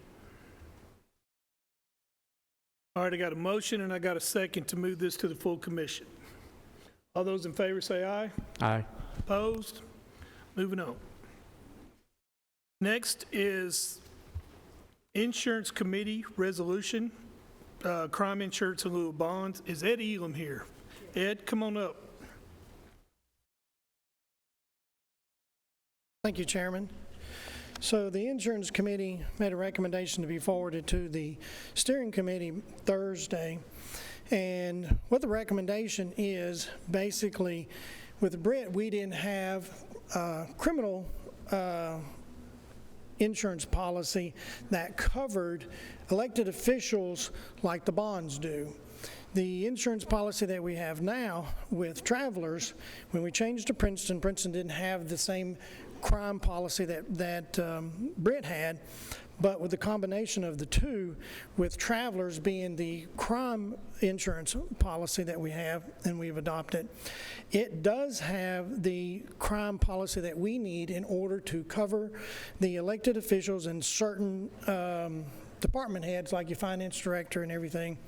All right, I got a motion and I got a second to move this to the full commission. All those in favor say aye. Aye. Opposed? Moving on. Next is Insurance Committee Resolution, crime insurance in lieu of bonds. Is Ed Elam here? Ed, come on up. Thank you, Chairman. So the Insurance Committee made a recommendation to be forwarded to the Steering Committee Thursday. And what the recommendation is, basically, with Britt, we didn't have criminal insurance policy that covered elected officials like the bonds do. The insurance policy that we have now with travelers, when we changed to Princeton didn't have the same crime policy that Britt had, but with the combination of the two, with travelers being the crime insurance policy that we have and we've adopted, it does have the crime policy that we need in order to cover the elected officials and certain department heads like your finance director and everything.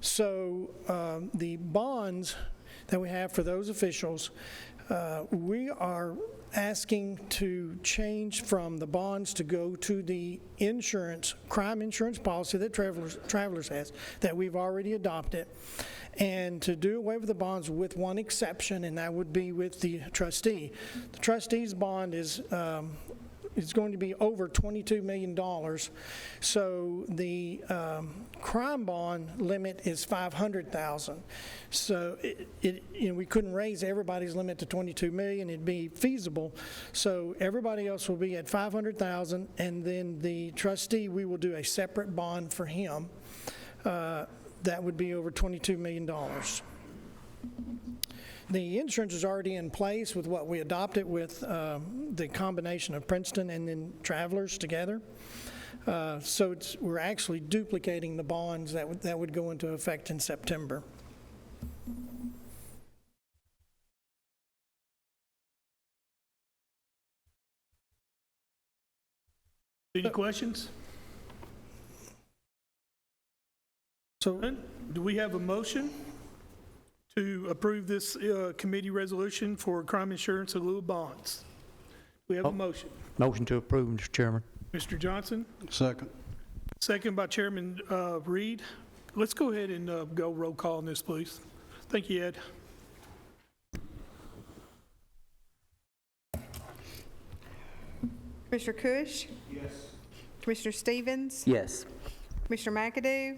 So the bonds that we have for those officials, we are asking to change from the bonds to go to the insurance, crime insurance policy that Travelers has, that we've already adopted, and to do away with the bonds with one exception, and that would be with the trustee. The trustee's bond is going to be over $22 million. So the crime bond limit is $500,000. So we couldn't raise everybody's limit to $22 million. It'd be feasible. So everybody else will be at $500,000, and then the trustee, we will do a separate bond for him. That would be over $22 million. the insurance is already in place with what we adopted with the combination of Princeton and then Travelers together. So we're actually duplicating the bonds that would go into effect in September. Any questions? So Do we have a motion to approve this committee resolution for crime insurance in lieu of bonds? We have a motion. Motion to approve, Mr. Chairman. Mr. Johnson, Second. second by Chairman Reed. Let's go ahead and go roll call on this, please. Thank you, Ed. Commissioner Cush? Yes. Commissioner Stevens? Yes. Commissioner McAdoo?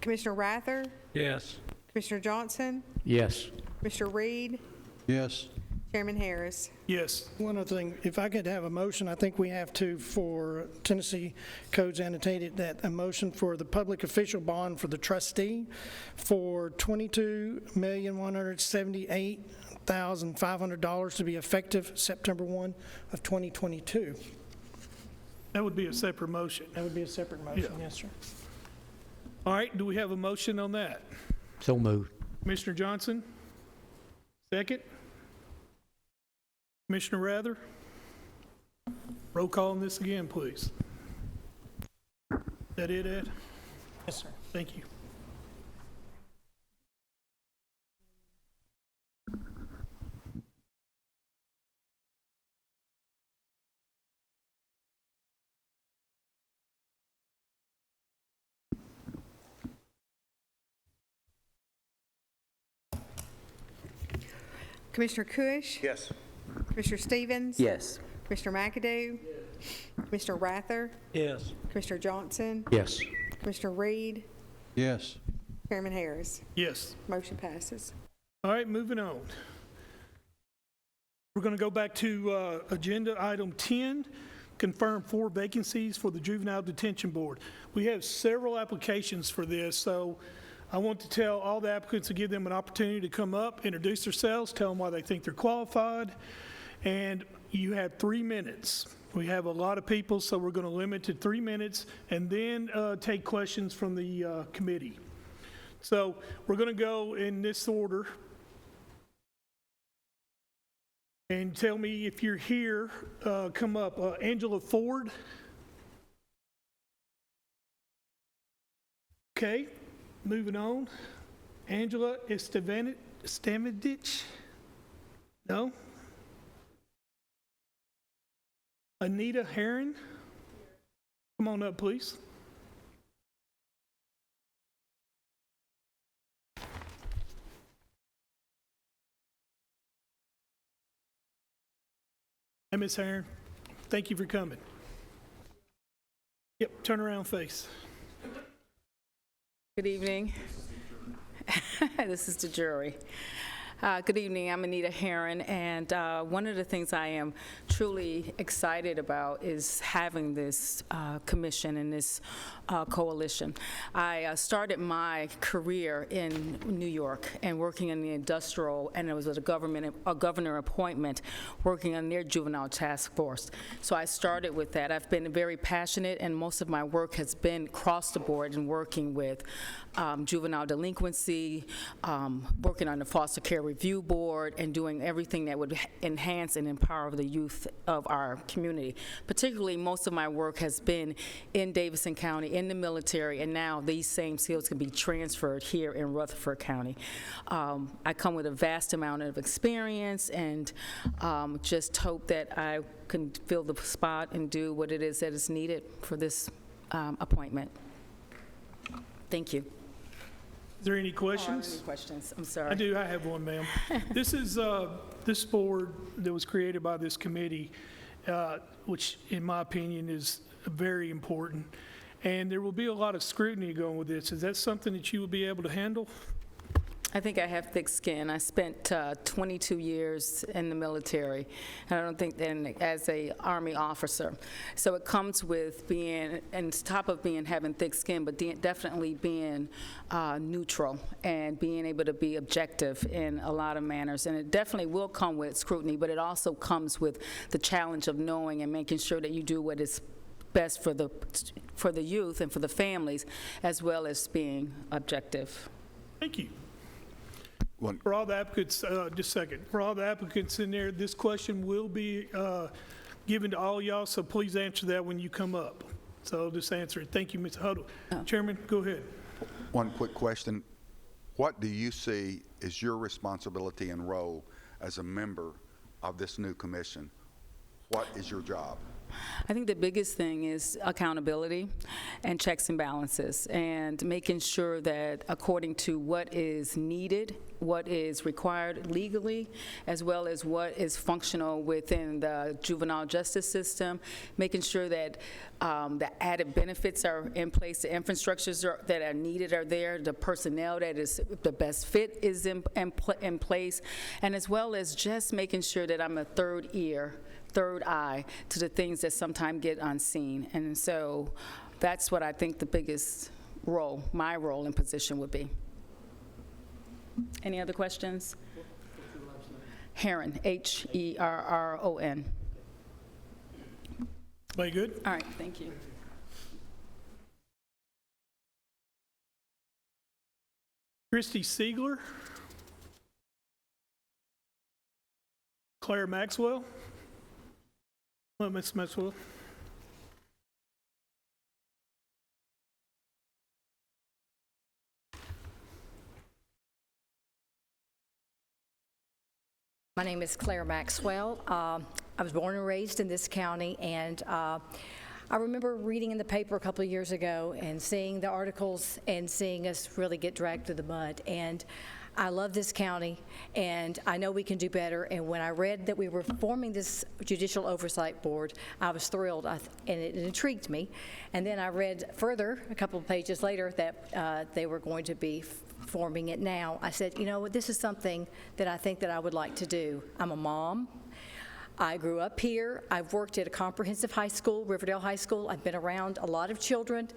Commissioner Rather? Yes. Commissioner Johnson? Yes. Commissioner Reed? Yes. Chairman Harris? Yes. one other thing, if I could have a motion, I think we have to, for Tennessee codes annotated, that a motion for the public official bond for the trustee for $22,178,500 to be effective September 1 of 2022. That would be a separate motion. That would be a separate motion, Yeah. yes, sir. All right, do we have a motion on that? So moved. Commissioner Johnson? Second? Commissioner Rather? Roll call on this again, please. Is that it, Ed? Yes, sir. Thank you. Commissioner Cush? Yes. Commissioner Stevens? Yes. Commissioner McAdoo? Commissioner Rather? Yes. Commissioner Johnson? Yes. Commissioner Reed? Yes. Chairman Harris? Yes. Motion passes. All right, moving on. We're going to go back to agenda item 10, confirm 4 vacancies for the Juvenile Detention Board. We have several applications for this, so I want to tell all the applicants to give them an opportunity to come up, introduce themselves, tell them why they think they're qualified, and you have 3 minutes. We have a lot of people, so we're going to limit to 3 minutes, and then take questions from the committee. So we're going to go in this order. And tell me if you're here, come up. Angela Ford. Okay, moving on. Angela Estevanich? No? Anita Herron? Come on up, please. Hey, Ms. Herron, thank you for coming. Yep, turn around face. Good evening. This is the jury. Good evening, I'm Anita Herron, and one of the things I am truly excited about is having this commission and this coalition. I started my career in New York and working in the industrial, and it was a governor appointment working on their juvenile task force. So I started with that. I've been very passionate, and most of my work has been across the board in working with juvenile delinquency, working on the foster care review board, and doing everything that would enhance and empower the youth of our community. Particularly, most of my work has been in Davidson County, in the military, and now these same skills can be transferred here in Rutherford County. I come with a vast amount of experience, and just hope that I can fill the spot and do what it is that is needed for this appointment. Thank you. Is there any questions? Any questions? I'm sorry. I do. I have one, ma'am. This is this board that was created by this committee, which, in my opinion, is very important. And there will be a lot of scrutiny going with this. Is that something that you will be able to handle? I think I have thick skin. I spent 22 years in the military, and I don't think then as a Army officer. So it comes with being, and top of being having thick skin, but definitely being neutral and being able to be objective in a lot of manners. And it definitely will come with scrutiny, but it also comes with the challenge of knowing and making sure that you do what is best for the youth and for the families, as well as being objective. Thank you. For all the applicants, just a second. For all the applicants in there, this question will be given to all y'all, so please answer that when you come up. So just answer it. Thank you, Ms. Huddle. Chairman, go ahead. One quick question. What do you see as your responsibility and role as a member of this new commission? What is your job? I think the biggest thing is accountability and checks and balances, and making sure that according to what is needed, what is required legally, as well as what is functional within the juvenile justice system, making sure that the added benefits are in place, the infrastructures that are needed are there, the personnel that is the best fit is in place, and as well as just making sure that I'm a third eye to the things that sometimes get unseen. And so that's what I think the biggest role, my role and position would be. Any other questions? Herron, Herron. Very good. All right, thank you. Christy Siegler. Claire Maxwell. Hello, Ms. Maxwell. My name is Claire Maxwell. I was born and raised in this county, and I remember reading in the paper a couple of years ago and seeing the articles and seeing us really get dragged through the mud. And I love this county, and I know we can do better. And when I read that we were forming this Judicial Oversight Board, I was thrilled, and it intrigued me. And then I read further, a couple of pages later, that they were going to be forming it now. I said, you know, this is something that I think that I would like to do. I'm a mom. I grew up here. I've worked at a comprehensive high school, Riverdale High School. I've been around a lot of children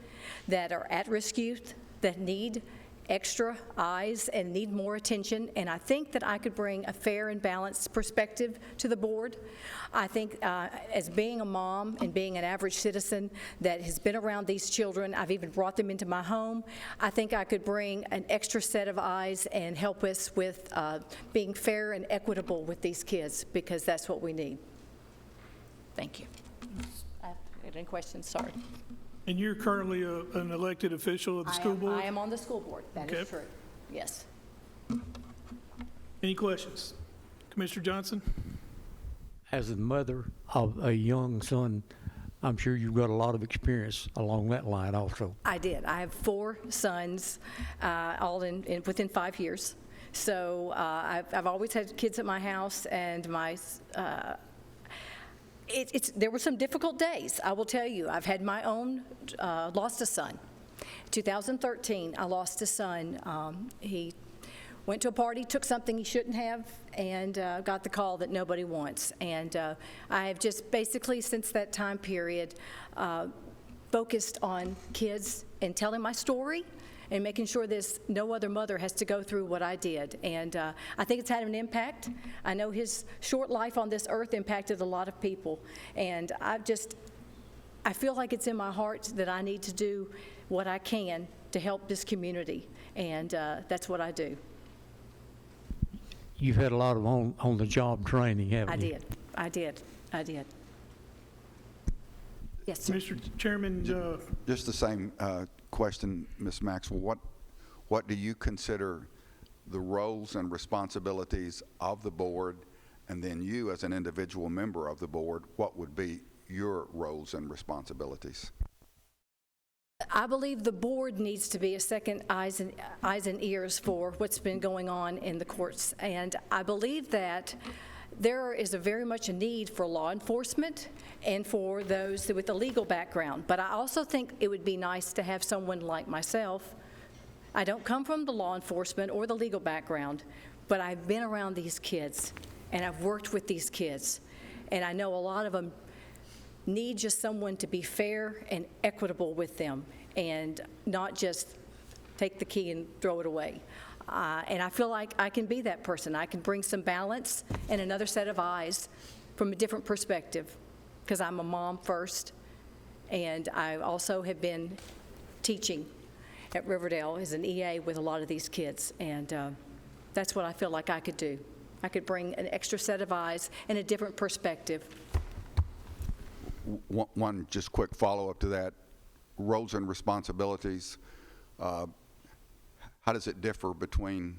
that are at-risk youth that need extra eyes and need more attention, and I think that I could bring a fair and balanced perspective to the board. I think as being a mom and being an average citizen that has been around these children, I've even brought them into my home, I think I could bring an extra set of eyes and help us with being fair and equitable with these kids, because that's what we need. Thank you. Any questions? Sorry. And you're currently an elected official of the school board? I am on the school board. That is true. Yes. Any questions? Commissioner Johnson? As a mother of a young son, I'm sure you've got a lot of experience along that line also. I did. I have 4 sons, all within 5 years. So I've always had kids at my house, and my there were some difficult days, I will tell you. I've had my own, lost a son. 2013, I lost a son. He went to a party, took something he shouldn't have, and got the call that nobody wants. And I have just basically, since that time period, focused on kids and telling my story and making sure no other mother has to go through what I did. And I think it's had an impact. I know his short life on this earth impacted a lot of people. And I feel like it's in my heart that I need to do what I can to help this community. And that's what I do. You've had a lot of on-the-job training, haven't you? I did. Yes, sir. Mr. Chairman. Just the same question, Ms. Maxwell. What do you consider the roles and responsibilities of the board, and then you as an individual member of the board, what would be your roles and responsibilities? I believe the board needs to be a second eyes and ears for what's been going on in the courts. And I believe that there is very much a need for law enforcement and for those with a legal background. But I also think it would be nice to have someone like myself I don't come from the law enforcement or the legal background, but I've been around these kids, and I've worked with these kids, and I know a lot of them need just someone to be fair and equitable with them, and not just take the key and throw it away. And I feel like I can be that person. I can bring some balance and another set of eyes from a different perspective, because I'm a mom first, and I also have been teaching at Riverdale as an EA with a lot of these kids, and that's what I feel like I could do. I could bring an extra set of eyes and a different perspective. One just quick follow-up to that, roles and responsibilities. How does it differ between,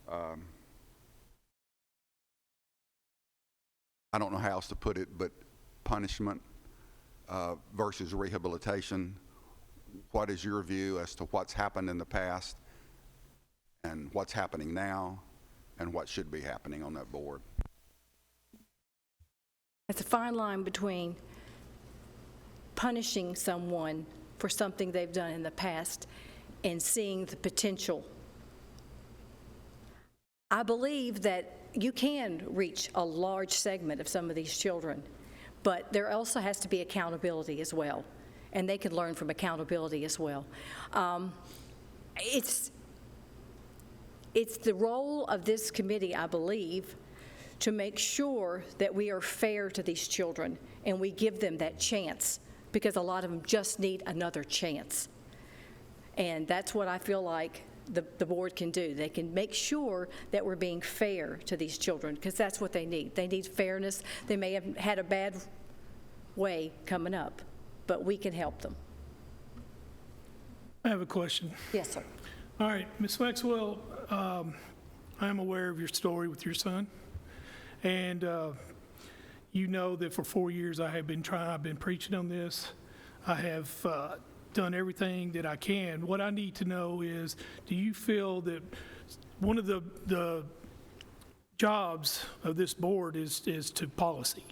I don't know how else to put it, but punishment versus rehabilitation? What is your view as to what's happened in the past and what's happening now and what should be happening on that board? It's a fine line between punishing someone for something they've done in the past and seeing the potential. I believe that you can reach a large segment of some of these children, but there also has to be accountability as well, and they can learn from accountability as well. It's the role of this committee, I believe, to make sure that we are fair to these children and we give them that chance, because a lot of them just need another chance. And that's what I feel like the board can do. They can make sure that we're being fair to these children, because that's what they need. They need fairness. They may have had a bad way coming up, but we can help them. I have a question. Yes, sir. All right, Ms. Maxwell, I am aware of your story with your son, and you know that for 4 years I've been preaching on this. I have done everything that I can. What I need to know is, do you feel that one of the jobs of this board is to policy?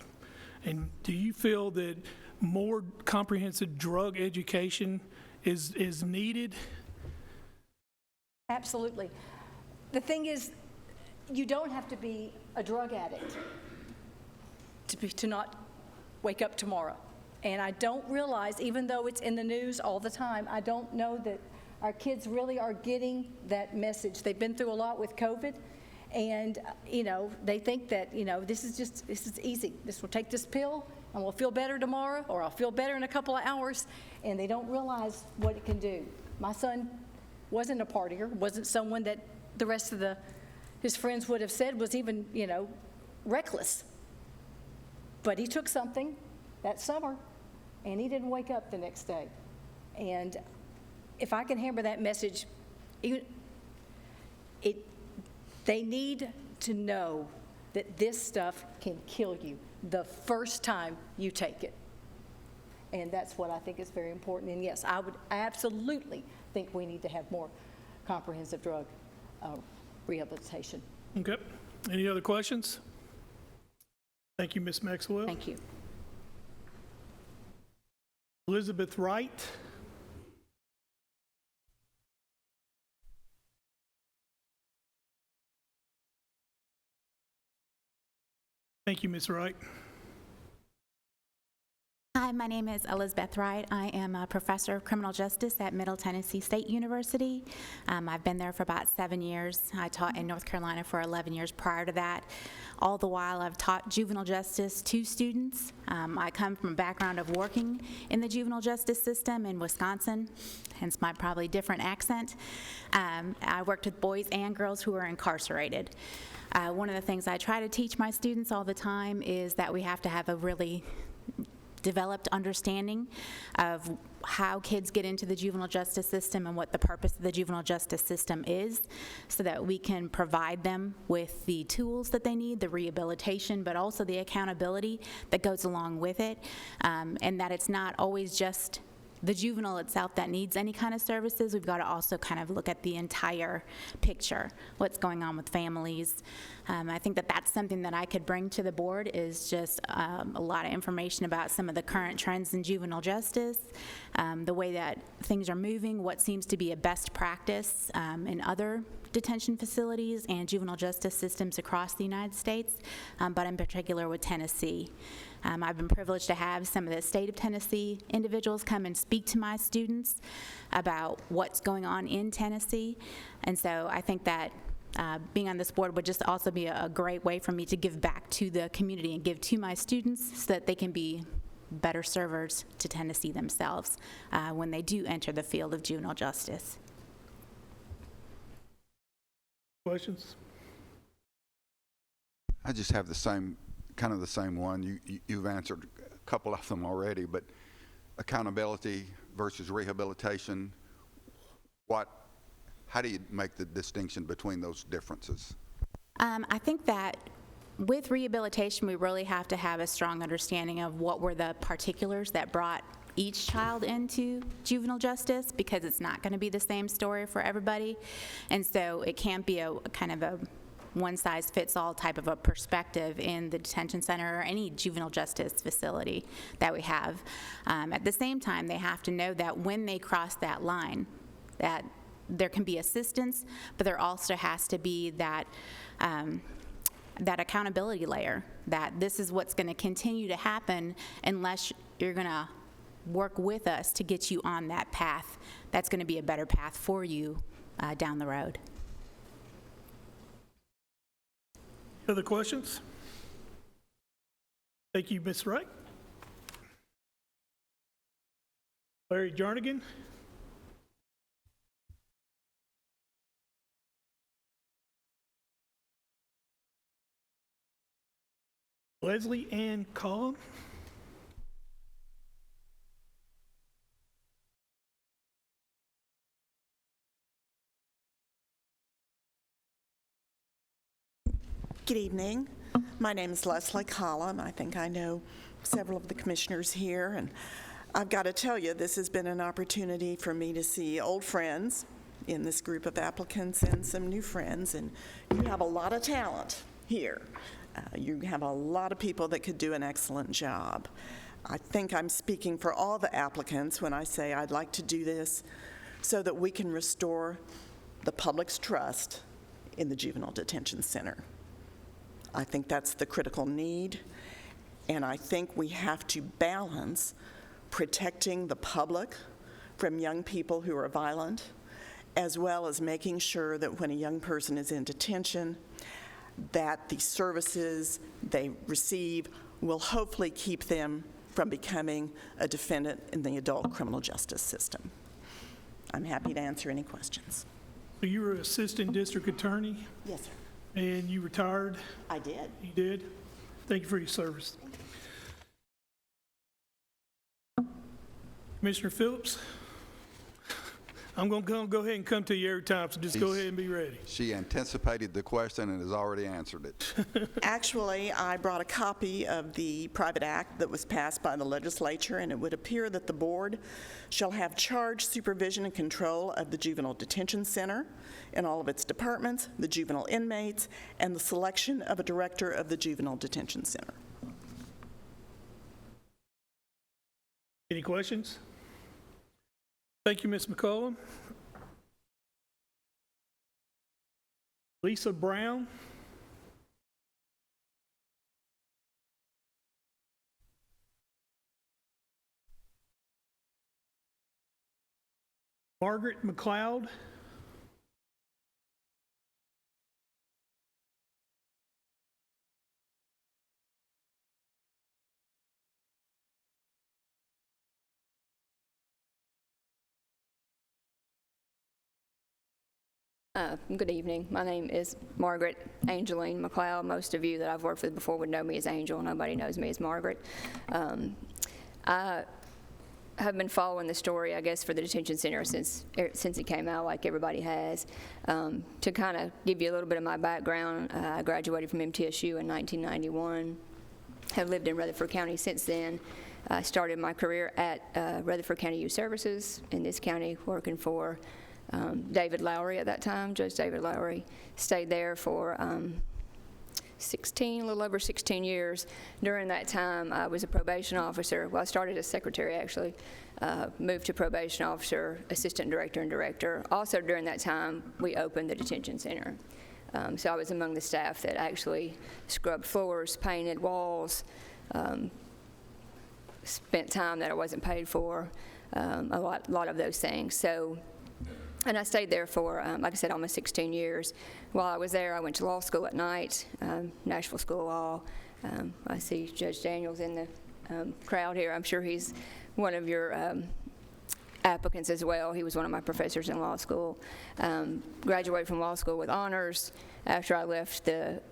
And do you feel that more comprehensive drug education is needed? Absolutely. The thing is, you don't have to be a drug addict to not wake up tomorrow. And I don't realize, even though it's in the news all the time, I don't know that our kids really are getting that message. They've been through a lot with COVID, and they think that this is easy. We'll take this pill and we'll feel better tomorrow, or I'll feel better in a couple of hours, and they don't realize what it can do. My son wasn't a partier, wasn't someone that the rest of his friends would have said was even reckless. But he took something that summer, and he didn't wake up the next day. And if I can hammer that message, they need to know that this stuff can kill you the first time you take it. And that's what I think is very important. And yes, I absolutely think we need to have more comprehensive drug rehabilitation. Okay. Any other questions? Thank you, Ms. Maxwell. Thank you. Elizabeth Wright. Thank you, Ms. Wright. Hi, my name is Elizabeth Wright. I am a professor of criminal justice at Middle Tennessee State University. I've been there for about 7 years. I taught in North Carolina for 11 years prior to that. All the while, I've taught juvenile justice to students. I come from a background of working in the juvenile justice system in Wisconsin, hence my probably different accent. I worked with boys and girls who are incarcerated. One of the things I try to teach my students all the time is that we have to have a really developed understanding of how kids get into the juvenile justice system and what the purpose of the juvenile justice system is, so that we can provide them with the tools that they need, the rehabilitation, but also the accountability that goes along with it, and that it's not always just the juvenile itself that needs any kind of services. We've got to also kind of look at the entire picture, what's going on with families. I think that that's something that I could bring to the board, is just a lot of information about some of the current trends in juvenile justice, the way that things are moving, what seems to be a best practice in other detention facilities and juvenile justice systems across the United States, but in particular with Tennessee. I've been privileged to have some of the state of Tennessee individuals come and speak to my students about what's going on in Tennessee. And so I think that being on this board would just also be a great way for me to give back to the community and give to my students so that they can be better servers to Tennessee themselves when they do enter the field of juvenile justice. Questions? I just have the same, kind of the same one. You've answered a couple of them already, but accountability versus rehabilitation, how do you make the distinction between those differences? I think that with rehabilitation, we really have to have a strong understanding of what were the particulars that brought each child into juvenile justice, because it's not going to be the same story for everybody. And so it can't be a kind of a one-size-fits-all type of a perspective in the detention center or any juvenile justice facility that we have. At the same time, they have to know that when they cross that line, that there can be assistance, but there also has to be that that accountability layer, that this is what's going to continue to happen unless you're going to work with us to get you on that path. That's going to be a better path for you down the road. Other questions? Thank you, Ms. Wright. Larry Jernigan. Leslie Ann Collum. Good evening. My name is Leslie Collum. I think I know several of the commissioners here, and I've got to tell you, this has been an opportunity for me to see old friends in this group of applicants and some new friends, and you have a lot of talent here. You have a lot of people that could do an excellent job. I think I'm speaking for all the applicants when I say I'd like to do this so that we can restore the public's trust in the Juvenile Detention Center. I think that's the critical need, and I think we have to balance protecting the public from young people who are violent, as well as making sure that when a young person is in detention, that the services they receive will hopefully keep them from becoming a defendant in the adult criminal justice system. I'm happy to answer any questions. So you were assistant district attorney? Yes, sir. And you retired? I did. You did? Thank you for your service. Commissioner Phillips? I'm going to go ahead and come to you every time, so just go ahead and be ready. She anticipated the question and has already answered it. Actually, I brought a copy of the private act that was passed by the legislature, and it would appear that the board shall have charge, supervision, and control of the Juvenile Detention Center in all of its departments, the juvenile inmates, and the selection of a director of the Juvenile Detention Center. Any questions? Thank you, Ms. McCollum. Lisa Brown. Margaret McLeod. Good evening. My name is Margaret Angeline McLeod. Most of you that I've worked with before would know me as Angel. Nobody knows me as Margaret. I have been following the story, I guess, for the detention center since it came out, like everybody has. To kind of give you a little bit of my background, I graduated from MTSU in 1991. Have lived in Rutherford County since then. I started my career at Rutherford County Youth Services in this county, working for David Lowry at that time, Judge David Lowry. Stayed there for a little over 16 years. During that time, I was a probation officer. Well, I started as secretary, actually. Moved to probation officer, assistant director, and director. Also, during that time, we opened the detention center. So I was among the staff that actually scrubbed floors, painted walls, spent time that I wasn't paid for, a lot of those things. So, and I stayed there for, like I said, almost 16 years. While I was there, I went to law school at night, Nashville School of Law. I see Judge Daniels in the crowd here. I'm sure he's one of your applicants as well. He was one of my professors in law school. Graduated from law school with honors. After I left the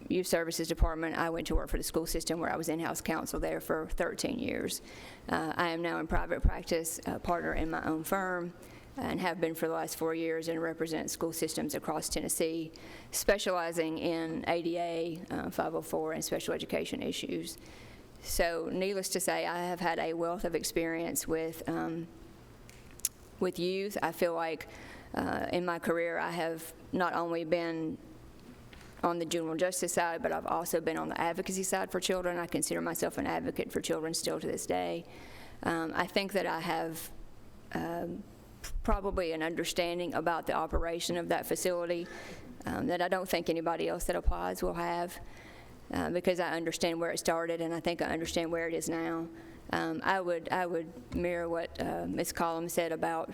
Youth Services Department, I went to work for the school system where I was in-house counsel there for 13 years. I am now in private practice, partner in my own firm, and have been for the last 4 years, and represent school systems across Tennessee, specializing in ADA, 504, and special education issues. So needless to say, I have had a wealth of experience with youth. I feel like in my career I have not only been on the juvenile justice side, but I've also been on the advocacy side for children. I consider myself an advocate for children still to this day. I think that I have probably an understanding about the operation of that facility that I don't think anybody else that applies will have, because I understand where it started, and I think I understand where it is now. I would mirror what Ms. Collins said about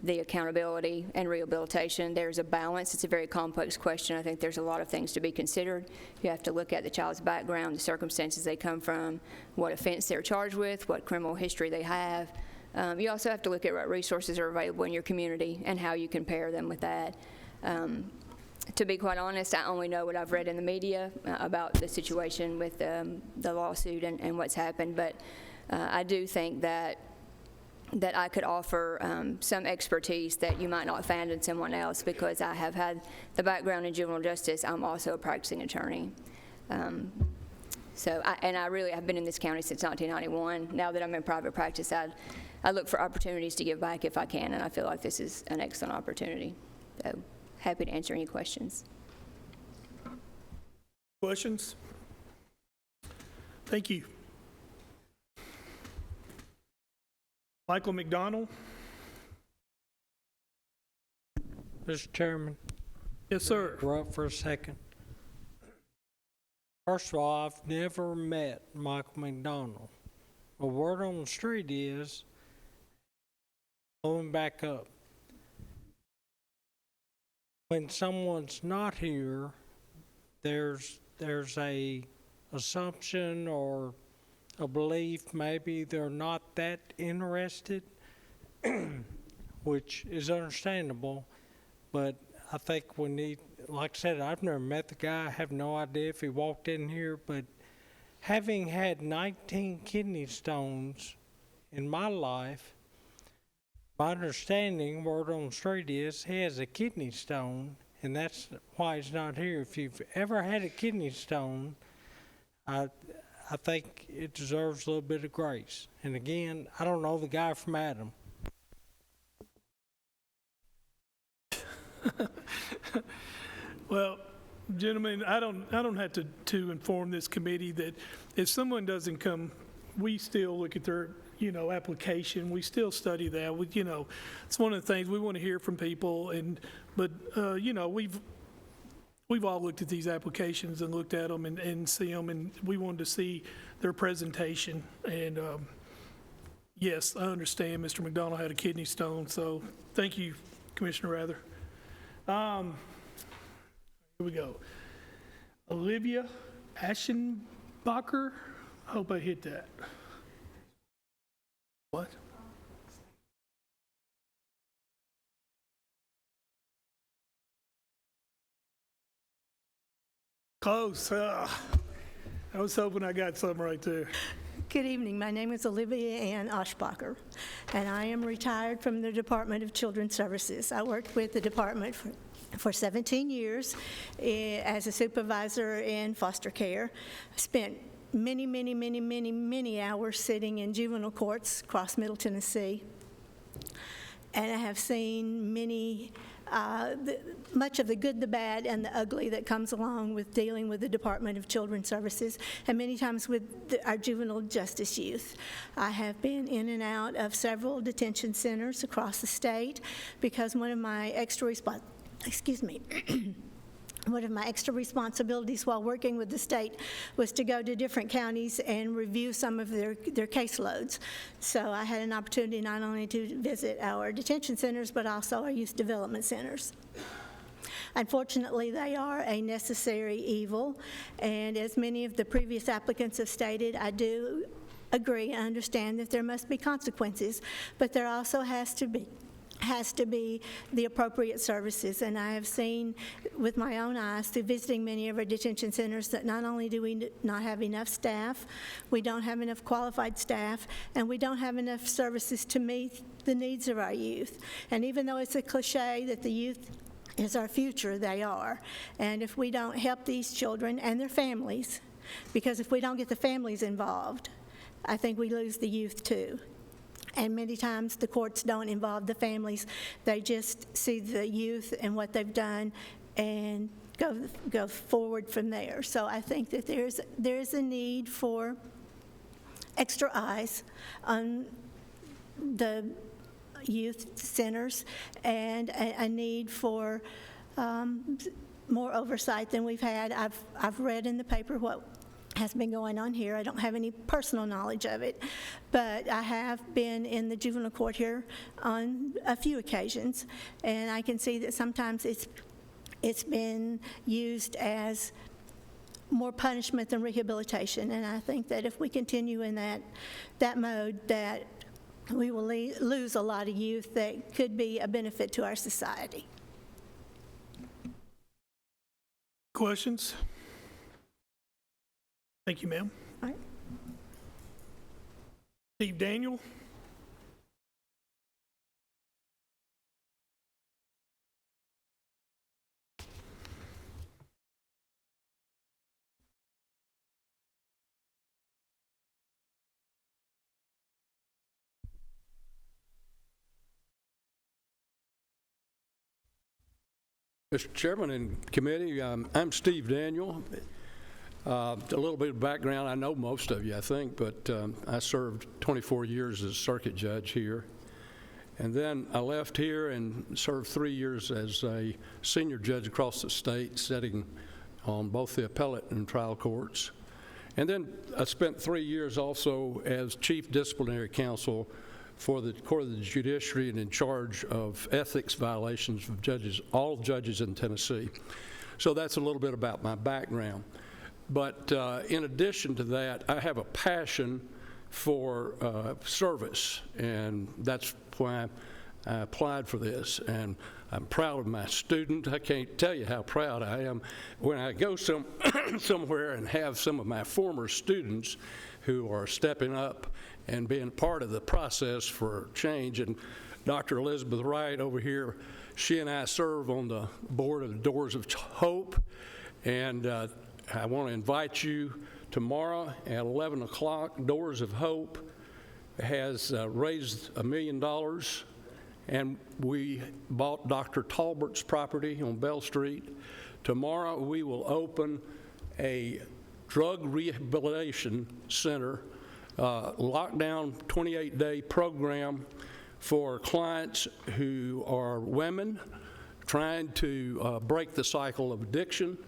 the accountability and rehabilitation. There's a balance. It's a very complex question. I think there's a lot of things to be considered. You have to look at the child's background, the circumstances they come from, what offense they're charged with, what criminal history they have. You also have to look at what resources are available in your community and how you compare them with that. To be quite honest, I only know what I've read in the media about the situation with the lawsuit and what's happened, but I do think that I could offer some expertise that you might not find in someone else, because I have had the background in juvenile justice. I'm also a practicing attorney. I really have been in this county since 1991. Now that I'm in private practice, I look for opportunities to give back if I can, and I feel like this is an excellent opportunity. So happy to answer any questions. Questions? Thank you. Michael McDonald. Mr. Chairman. Yes, sir. Interrupt for a second. First of all, I've never met Michael McDonald. The word on the street is, going back up, when someone's not here, there's a assumption or a belief maybe they're not that interested, which is understandable, but I think we need, like I said, I've never met the guy. I have no idea if he walked in here, but having had 19 kidney stones in my life, my understanding, word on the street is, he has a kidney stone, and that's why he's not here. If you've ever had a kidney stone, I think it deserves a little bit of grace. And again, I don't know the guy from Adam. Well, gentlemen, I don't have to inform this committee that if someone doesn't come, we still look at their application. We still study that. It's one of the things we want to hear from people. But we've all looked at these applications and looked at them and see them, and we wanted to see their presentation. And yes, I understand Mr. McDonald had a kidney stone. So thank you, Commissioner Rather. Here we go. Olivia Aschenbacher. I hope I hit that. What? Close. I was hoping I got something right there. Good evening. My name is Olivia Ann Aschbacher, and I am retired from the Department of Children's Services. I worked with the department for 17 years as a supervisor in foster care. I spent many, many, many, many, many hours sitting in juvenile courts across Middle Tennessee. And I have seen much of the good, the bad, and the ugly that comes along with dealing with the Department of Children's Services, and many times with our juvenile justice youth. I have been in and out of several detention centers across the state because one of my extra responsibilities while working with the state was to go to different counties and review some of their caseloads. So I had an opportunity not only to visit our detention centers, but also our youth development centers. Unfortunately, they are a necessary evil, and as many of the previous applicants have stated, I do agree and understand that there must be consequences, but there also has to be the appropriate services. And I have seen with my own eyes through visiting many of our detention centers that not only do we not have enough staff, we don't have enough qualified staff, and we don't have enough services to meet the needs of our youth. And even though it's a cliche that the youth is our future, they are. And if we don't help these children and their families, because if we don't get the families involved, I think we lose the youth too. And many times the courts don't involve the families. They just see the youth and what they've done and go forward from there. So I think that there's a need for extra eyes on the youth centers and a need for more oversight than we've had. I've read in the paper what has been going on here. I don't have any personal knowledge of it, but I have been in the juvenile court here on a few occasions, and I can see that sometimes it's been used as more punishment than rehabilitation, and I think that if we continue in that mode, that we will lose a lot of youth that could be a benefit to our society. Questions? Thank you, ma'am. All right. Steve Daniel. Mr. Chairman and committee, I'm Steve Daniel. A little bit of background, I know most of you, I think, but I served 24 years as circuit judge here. And then I left here and served 3 years as a senior judge across the state, sitting on both the appellate and trial courts. And then I spent 3 years also as chief disciplinary counsel for the Court of the Judiciary and in charge of ethics violations of judges, all judges in Tennessee. So that's a little bit about my background. But in addition to that, I have a passion for service, and that's why I applied for this. And I'm proud of my student. I can't tell you how proud I am when I go somewhere and have some of my former students who are stepping up and being part of the process for change. And Dr. Elizabeth Wright over here, she and I serve on the board of the Doors of Hope, and I want to invite you tomorrow at 11 o'clock. Doors of Hope has raised $1 million, and we bought Dr. Talbert's property on Bell Street. Tomorrow we will open a drug rehabilitation center, lockdown 28-day program for clients who are women trying to break the cycle of addiction.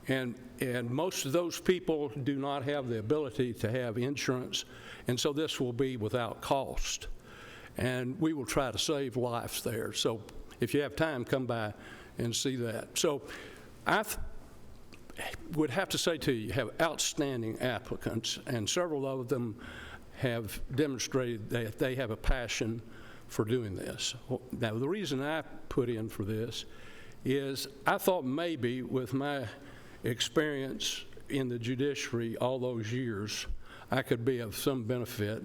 And most of those people do not have the ability to have insurance, and so this will be without cost. And we will try to save lives there. So if you have time, come by and see that. So I would have to say to you have outstanding applicants, and several of them have demonstrated that they have a passion for doing this. Now, the reason I put in for this is I thought maybe with my experience in the judiciary all those years, I could be of some benefit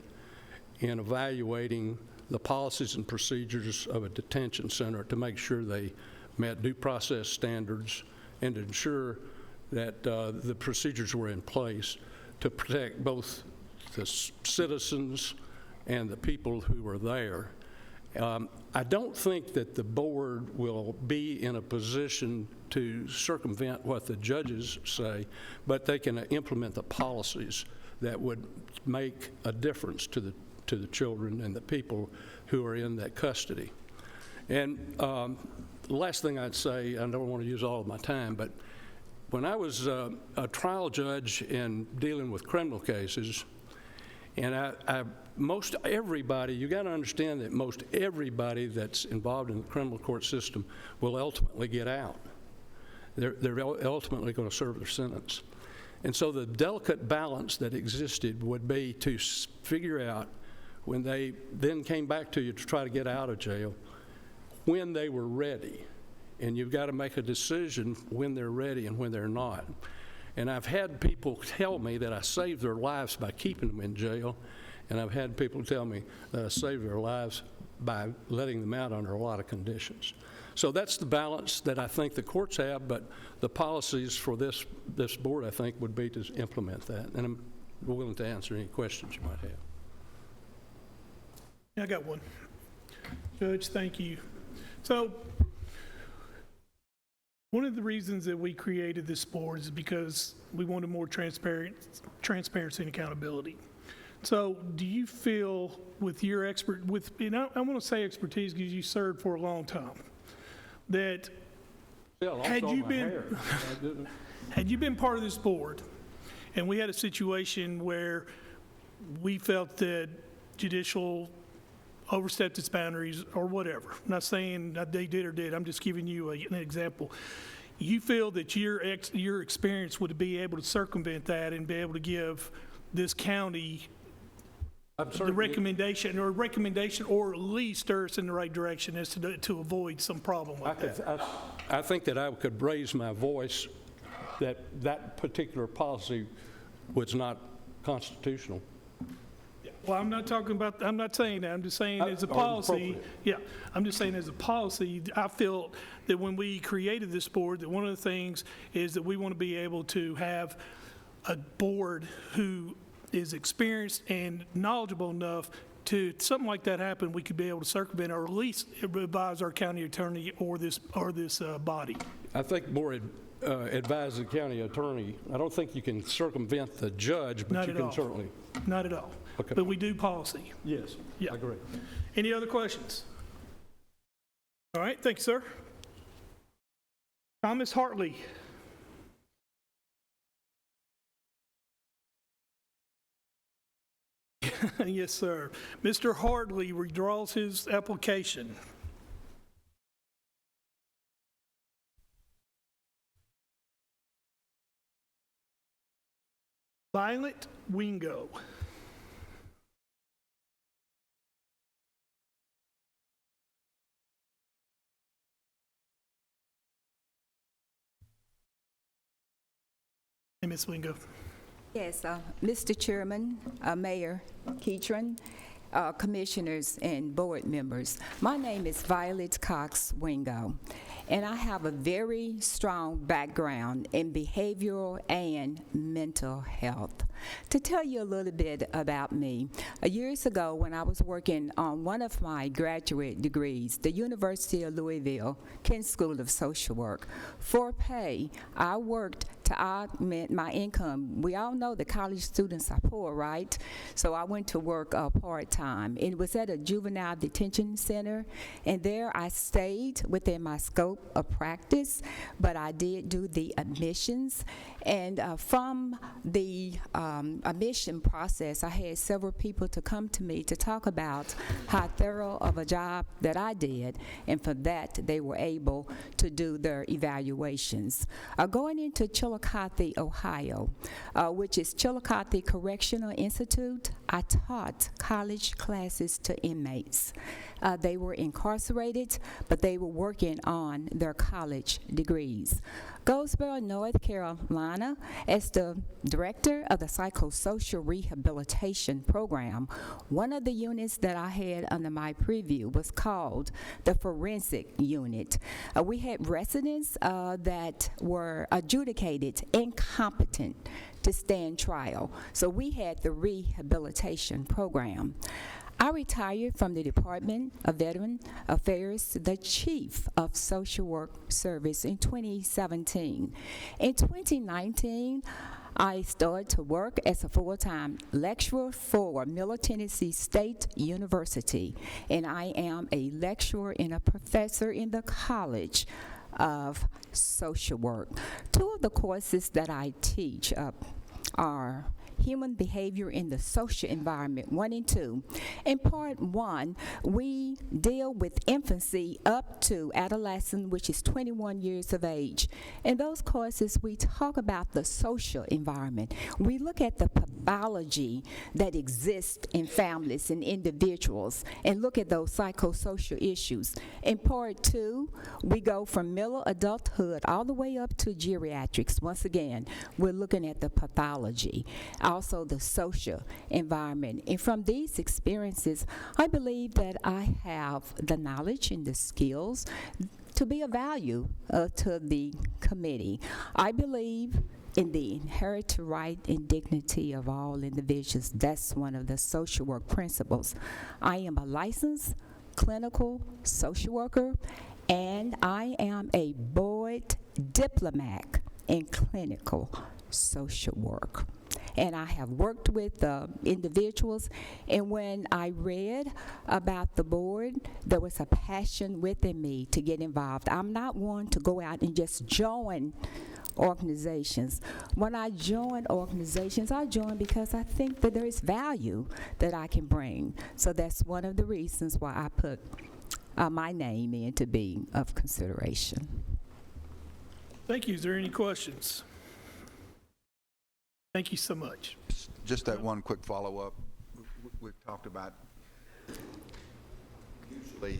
in evaluating the policies and procedures of a detention center to make sure they met due process standards and to ensure that the procedures were in place to protect both the citizens and the people who are there. I don't think that the board will be in a position to circumvent what the judges say, but they can implement the policies that would make a difference to the children and the people who are in that custody. And the last thing I'd say, I don't want to use all of my time, but when I was a trial judge in dealing with criminal cases, and most everybody, you got to understand that most everybody that's involved in the criminal court system will ultimately get out. They're ultimately going to serve their sentence. And so the delicate balance that existed would be to figure out, when they then came back to you to try to get out of jail, when they were ready. And you've got to make a decision when they're ready and when they're not. And I've had people tell me that I saved their lives by keeping them in jail, and I've had people tell me that I saved their lives by letting them out under a lot of conditions. So that's the balance that I think the courts have, but the policies for this board, I think, would be to implement that. And I'm willing to answer any questions you might have. I got one. Judge, thank you. So one of the reasons that we created this board is because we wanted more transparency and accountability. So do you feel with your and I want to say expertise because you served for a long time, that had you been part of this board and we had a situation where we felt that judicial overstepped its boundaries or whatever, I'm not saying that they did or did, I'm just giving you an example. You feel that your experience would be able to circumvent that and be able to give this county the recommendation, or at least stir us in the right direction as to avoid some problem like that? I think that I could raise my voice that particular policy was not constitutional. Well, I'm not saying that. I'm just saying as a policy. Yeah, I'm just saying as a policy, I feel that when we created this board, that one of the things is that we want to be able to have a board who is experienced and knowledgeable enough to something like that happen, we could be able to circumvent or at least advise our county attorney or this body. I think more advise the county attorney. I don't think you can circumvent the judge, but you can certainly. Not at all. Okay. But we do policy. Yes, yeah. I agree. Any other questions? All right, thank you, sir. Thomas Hartley. Yes, sir. Mr. Hartley withdraws his application. Violet Wingo. Hey, Ms. Wingo. Yes, Mr. Chairman, Mayor Keatron, commissioners and board members. My name is Violet Cox Wingo, and I have a very strong background in behavioral and mental health. To tell you a little bit about me, years ago when I was working on one of my graduate degrees, the University of Louisville, Kent School of Social Work, for pay, I worked to augment my income. We all know that college students are poor, right? So I went to work part-time. It was at a juvenile detention center, and there I stayed within my scope of practice, but I did do the admissions. And from the admission process, I had several people to come to me to talk about how thorough of a job that I did, and for that they were able to do their evaluations. Going into Chillicothe, Ohio, which is Chillicothe Correctional Institute, I taught college classes to inmates. They were incarcerated, but they were working on their college degrees. Goldsboro, North Carolina, as the director of the psychosocial rehabilitation program, one of the units that I had under my preview was called the forensic unit. We had residents that were adjudicated incompetent to to stand trial. So we had the rehabilitation program. I retired from the Department of Veteran Affairs, the Chief of Social Work Service in 2017. In 2019, I started to work as a full-time lecturer for Middle Tennessee State University, and I am a lecturer and a professor in the College of Social Work. Two of the courses that I teach are Human Behavior in the Social Environment 1 and 2. In part 1, we deal with infancy up to adolescence, which is 21 years of age. In those courses, we talk about the social environment. We look at the pathology that exists in families and individuals and look at those psychosocial issues. In part 2, we go from middle adulthood all the way up to geriatrics. Once again, we're looking at the pathology, also the social environment. And from these experiences, I believe that I have the knowledge and the skills to be of value to the committee. I believe in the inherent right and dignity of all individuals. That's one of the social work principles. I am a licensed clinical social worker, and I am a board diplomat in clinical social work. And I have worked with individuals, and when I read about the board, there was a passion within me to get involved. I'm not one to go out and just join organizations. When I join organizations, I join because I think that there is value that I can bring. So that's one of the reasons why I put my name in to be of consideration. Thank you. Is there any questions? Thank you so much. Just that one quick follow-up. We've talked about usually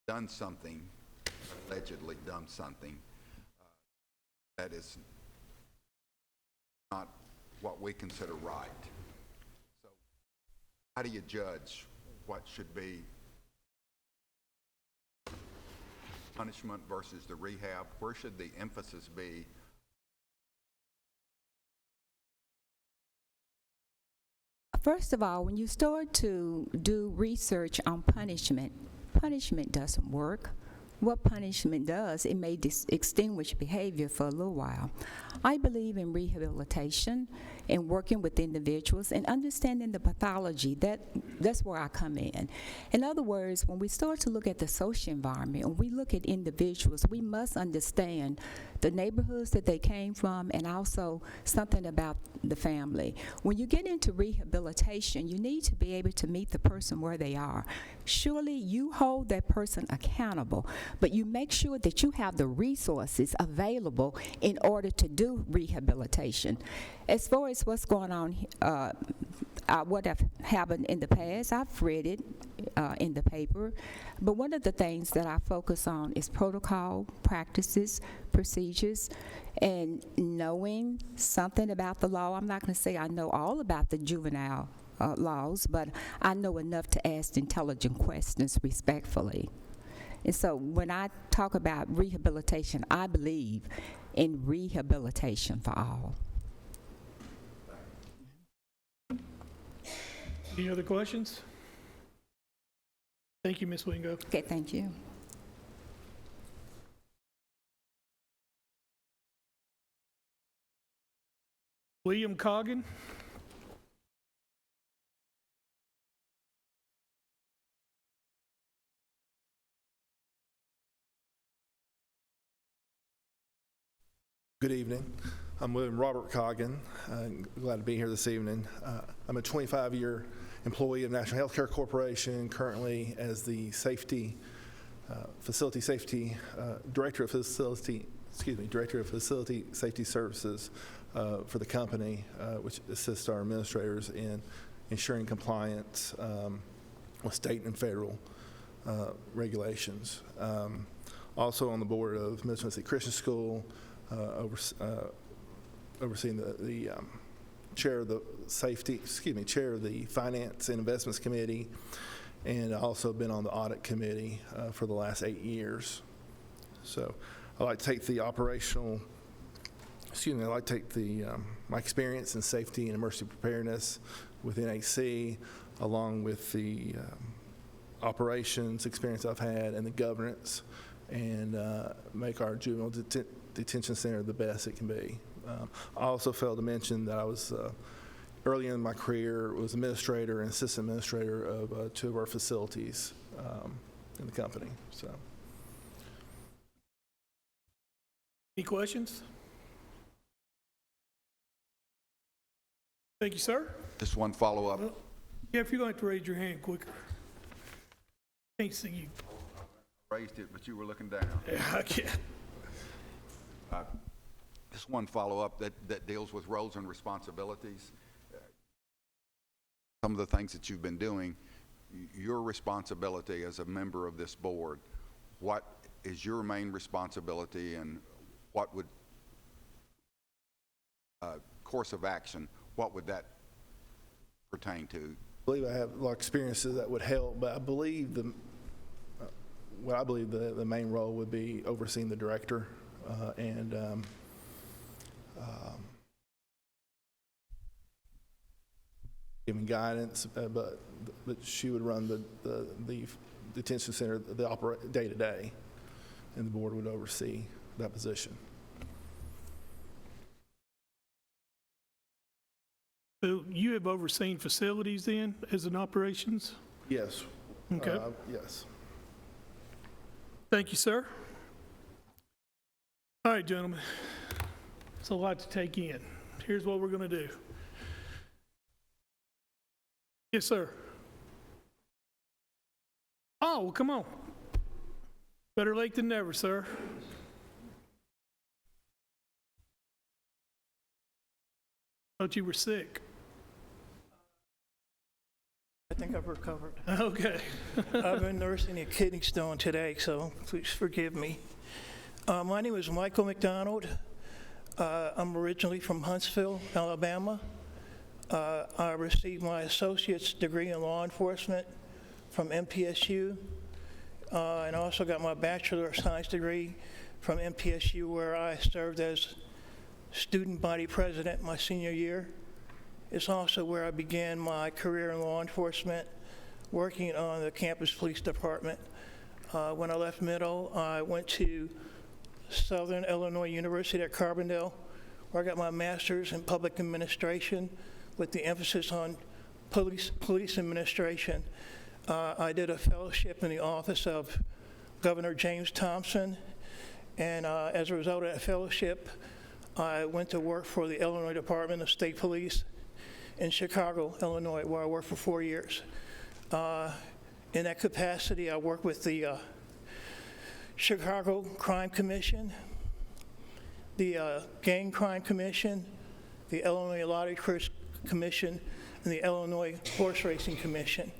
done something, allegedly done something that is not what we consider right. So how do you judge what should be punishment versus the rehab? Where should the emphasis be? First of all, when you start to do research on punishment, punishment doesn't work. What punishment does, it may extinguish behavior for a little while. I believe in rehabilitation and working with individuals and understanding the pathology. That's where I come in. In other words, when we start to look at the social environment, when we look at individuals, we must understand the neighborhoods that they came from and also something about the family. When you get into rehabilitation, you need to be able to meet the person where they are. Surely you hold that person accountable, but you make sure that you have the resources available in order to do rehabilitation. As far as what's going on, what have happened in the past, I've read it in the paper, but one of the things that I focus on is protocol, practices, procedures, and knowing something about the law. I'm not going to say I know all about the juvenile laws, but I know enough to ask intelligent questions respectfully. And so when I talk about rehabilitation, I believe in rehabilitation for all. Any other questions? Thank you, Ms. Wingo. Okay, thank you. William Coggin. Good evening. I'm William Robert Coggin. I'm glad to be here this evening. I'm a 25-year employee of National Healthcare Corporation, currently as the Director of Facility Safety Services for the company, which assists our administrators in ensuring compliance with state and federal regulations. Also on the board of Middle Tennessee Christian School, overseeing the chair of the chair of the Finance and Investments Committee, and also been on the Audit Committee for the last 8 years. So I like to take the operational, I like to take the, my experience in safety and emergency preparedness within HC, along with the operations experience I've had and the governance, and make our juvenile detention center the best it can be. I also failed to mention that I was, early in my career, was administrator and assistant administrator of 2 of our facilities in the company. So, Any questions? Thank you, sir. Just one follow-up. Yeah, if you're going to have to raise your hand quicker. Can't see you. Raised it, but you were looking down. Yeah, I can't. Just one follow-up that deals with roles and responsibilities. Some of the things that you've been doing, your responsibility as a member of this board, what is your main responsibility, and what would, course of action, what would that pertain to? I believe I have a lot of experiences that would help, but I believe the main role would be overseeing the director and giving guidance, but she would run the detention center, the day to day, and the board would oversee that position. So you have overseen facilities then as an operations? Yes. Okay. Yes. Thank you, sir. All right, gentlemen. It's a lot to take in. Here's what we're going to do. Yes, sir. Oh, well, come on. Better late than never, sir. Thought you were sick. I think I've recovered. Okay. I've been nursing a kidney stone today, so please forgive me. My name is Michael McDonald. I'm originally from Huntsville, Alabama. I received my associate's degree in law enforcement from MTSU, and I also got my Bachelor of Science degree from MTSU, where I served as student body president my senior year. It's also where I began my career in law enforcement, working on the campus police department. When I left middle, I went to Southern Illinois University at Carbondale, where I got my master's in public administration with the emphasis on police administration. I did a fellowship in the office of Governor James Thompson, and as a result of that fellowship, I went to work for the Illinois Department of State Police in Chicago, Illinois, where I worked for 4 years. In that capacity, I worked with the Chicago Crime Commission, the Gang Crime Commission, the Illinois Lottery Commission, and the Illinois Horse Racing Commission.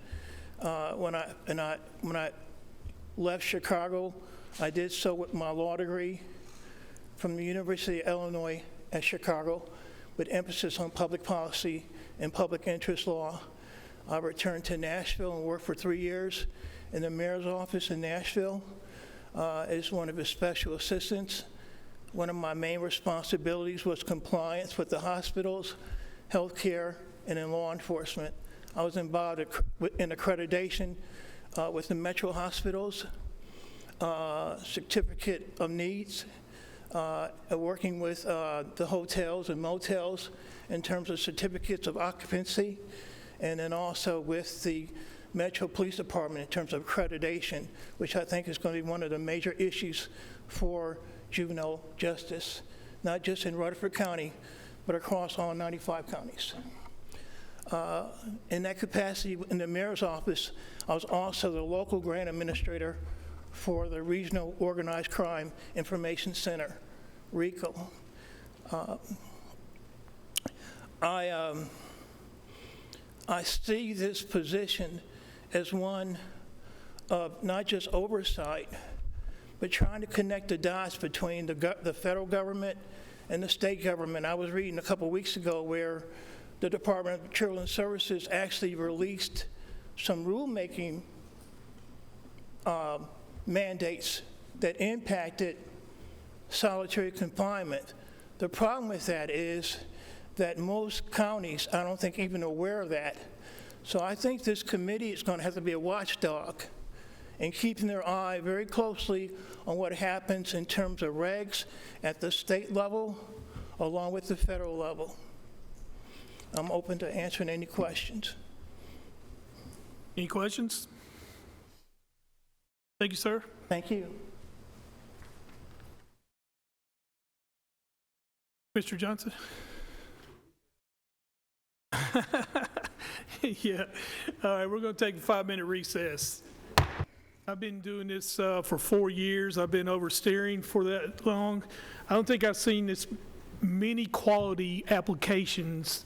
When I left Chicago, I did so with my law degree from the University of Illinois at Chicago, with emphasis on public policy and public interest law. I returned to Nashville and worked for 3 years in the mayor's office in Nashville as one of his special assistants. One of my main responsibilities was compliance with the hospitals, healthcare, and in law enforcement. I was involved in accreditation with the metro hospitals, certificate of needs, working with the hotels and motels in terms of certificates of occupancy, and then also with the Metro Police Department in terms of accreditation, which I think is going to be one of the major issues for juvenile justice, not just in Rutherford County, but across all 95 counties. In that capacity, in the mayor's office, I was also the local grant administrator for the Regional Organized Crime Information Center, RICO. I see this position as one of not just oversight, but trying to connect the dots between the federal government and the state government. I was reading a couple weeks ago where the Department of Children's Services actually released some rulemaking mandates that impacted solitary confinement. The problem with that is that most counties, I don't think, even aware of that. So I think this committee is going to have to be a watchdog and keeping their eye very closely on what happens in terms of regs at the state level along with the federal level. I'm open to answering any questions. Any questions? Thank you, sir. Thank you. Mr. Johnson? Yeah. All right, we're going to take a 5-minute recess. I've been doing this for 4 years. I've been oversteering for that long. I don't think I've seen this many quality applications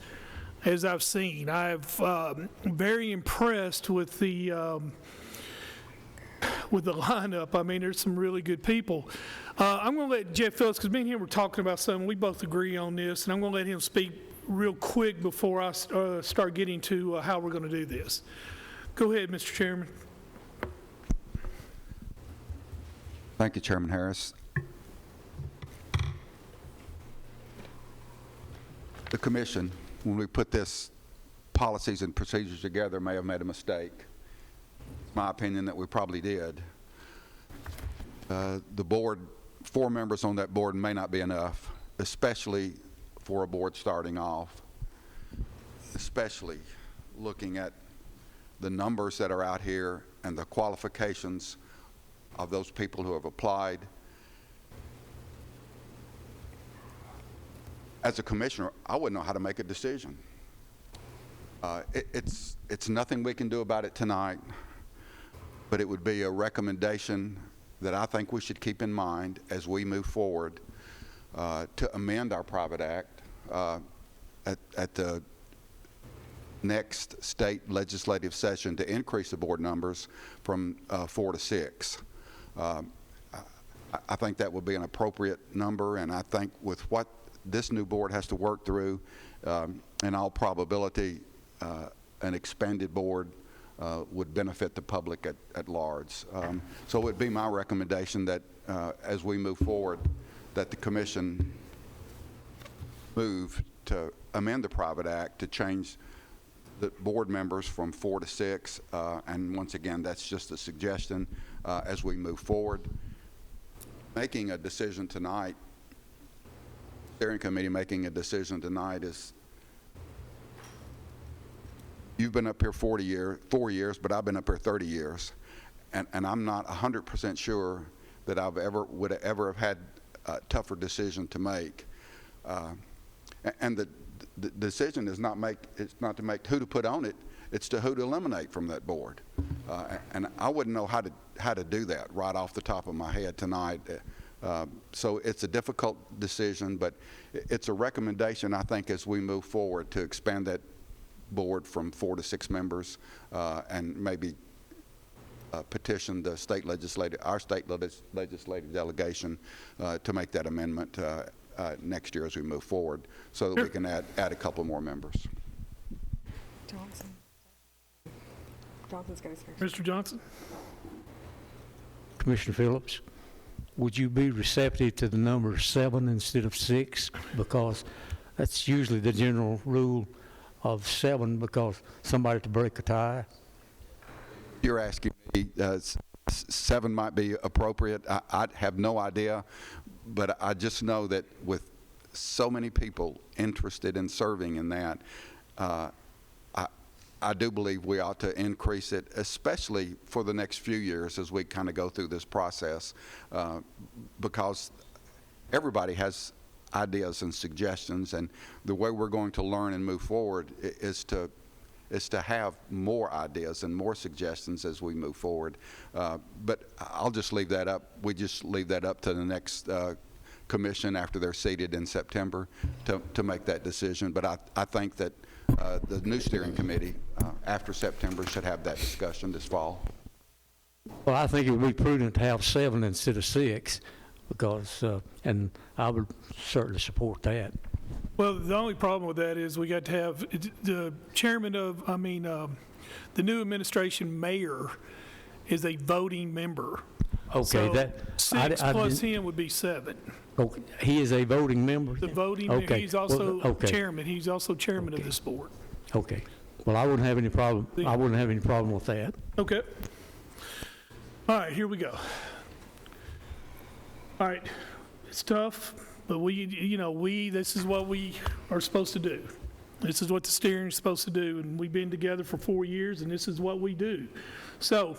as I've seen. I'm very impressed with the lineup. I mean, there's some really good people. I'm going to let Jeff Phillips, because me and him were talking about something. We both agree on this, and I'm going to let him speak real quick before I start getting to how we're going to do this. Go ahead, Mr. Chairman. Thank you, Chairman Harris. The commission, when we put this policies and procedures together, may have made a mistake. It's my opinion that we probably did. The board, 4 members on that board may not be enough, especially for a board starting off, especially looking at the numbers that are out here and the qualifications of those people who have applied. As a commissioner, I wouldn't know how to make a decision. It's nothing we can do about it tonight, but it would be a recommendation that I think we should keep in mind as we move forward to amend our private act at the next state legislative session to increase the board numbers from 4 to 6. I think that would be an appropriate number, and I think with what this new board has to work through, in all probability, an expanded board would benefit the public at large. So it would be my recommendation that as we move forward, that the commission move to amend the private act to change the board members from 4 to 6. And once again, that's just a suggestion as we move forward. Making a decision tonight, steering committee making a decision tonight is, you've been up here 4 years, but I've been up here 30 years. And I'm not 100% sure that I would ever have had a tougher decision to make. And the decision is not to make who to put on it, it's to who to eliminate from that board. And I wouldn't know how to do that right off the top of my head tonight. So it's a difficult decision, but it's a recommendation, I think, as we move forward to expand that board from 4 to 6 members, and maybe petition the our state legislative delegation to make that amendment next year as we move forward, so that we can add a couple more members. Johnson's going to start. Mr. Johnson? Commissioner Phillips, would you be receptive to the number 7 instead of 6? Because that's usually the general rule of 7, because somebody to break a tie. You're asking me, 7 might be appropriate. I have no idea, but I just know that with so many people interested in serving in that, I do believe we ought to increase it, especially for the next few years as we kind of go through this process, because everybody has ideas and suggestions, and the way we're going to learn and move forward is to have more ideas and more suggestions as we move forward. But I'll just leave that up. We just leave that up to the next commission after they're seated in September to make that decision. But I think that the new steering committee after September should have that discussion this fall. Well, I think it would be prudent to have 7 instead of 6, because, and I would certainly support that. Well, the only problem with that is we got to have the chairman of, the new administration mayor is a voting member. Okay, So that. six I plus didn't- him would be 7. Okay, he is a voting member? The voting, Okay, he's well, also okay, chairman. He's also chairman of this board. Okay. Well, I wouldn't have any problem, I wouldn't have any problem with that. Okay. All right, here we go. All right, it's tough, but this is what we are supposed to do. This is what the steering is supposed to do, and we've been together for 4 years, and this is what we do. So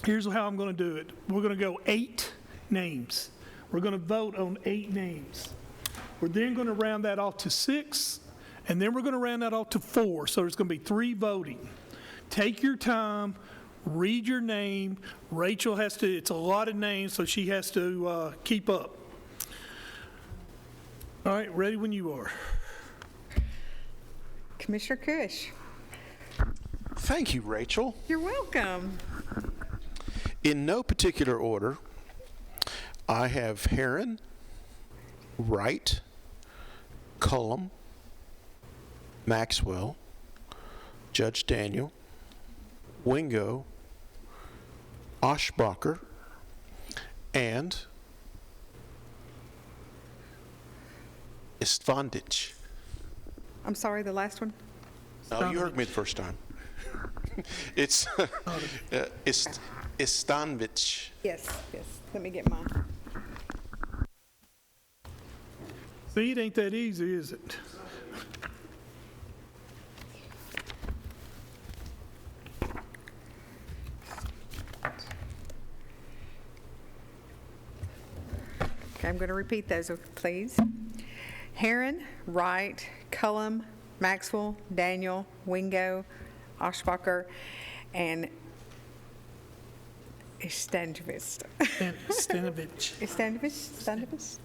here's how I'm going to do it. We're going to go 8 names. We're going to vote on 8 names. We're then going to round that off to 6, and then we're going to round that off to 4. So there's going to be 3 voting. Take your time, read your name. Rachel has to, it's a lot of names, so she has to keep up. All right, ready when you are. Commissioner Cush. Thank you, Rachel. You're welcome. In no particular order, I have Herron, Wright, Cullum, Maxwell, Judge Daniel, Wingo, Oshbacher, and Istvandich. I'm sorry, the last one? No, you heard me the first time. It's Istanvich. Yes. Let me get mine. See, it ain't that easy, is it? Okay, I'm going to repeat those, please. Herron, Wright, Cullum, Maxwell, Daniel, Wingo, Oshbacher, and Istanvich. Istanvich?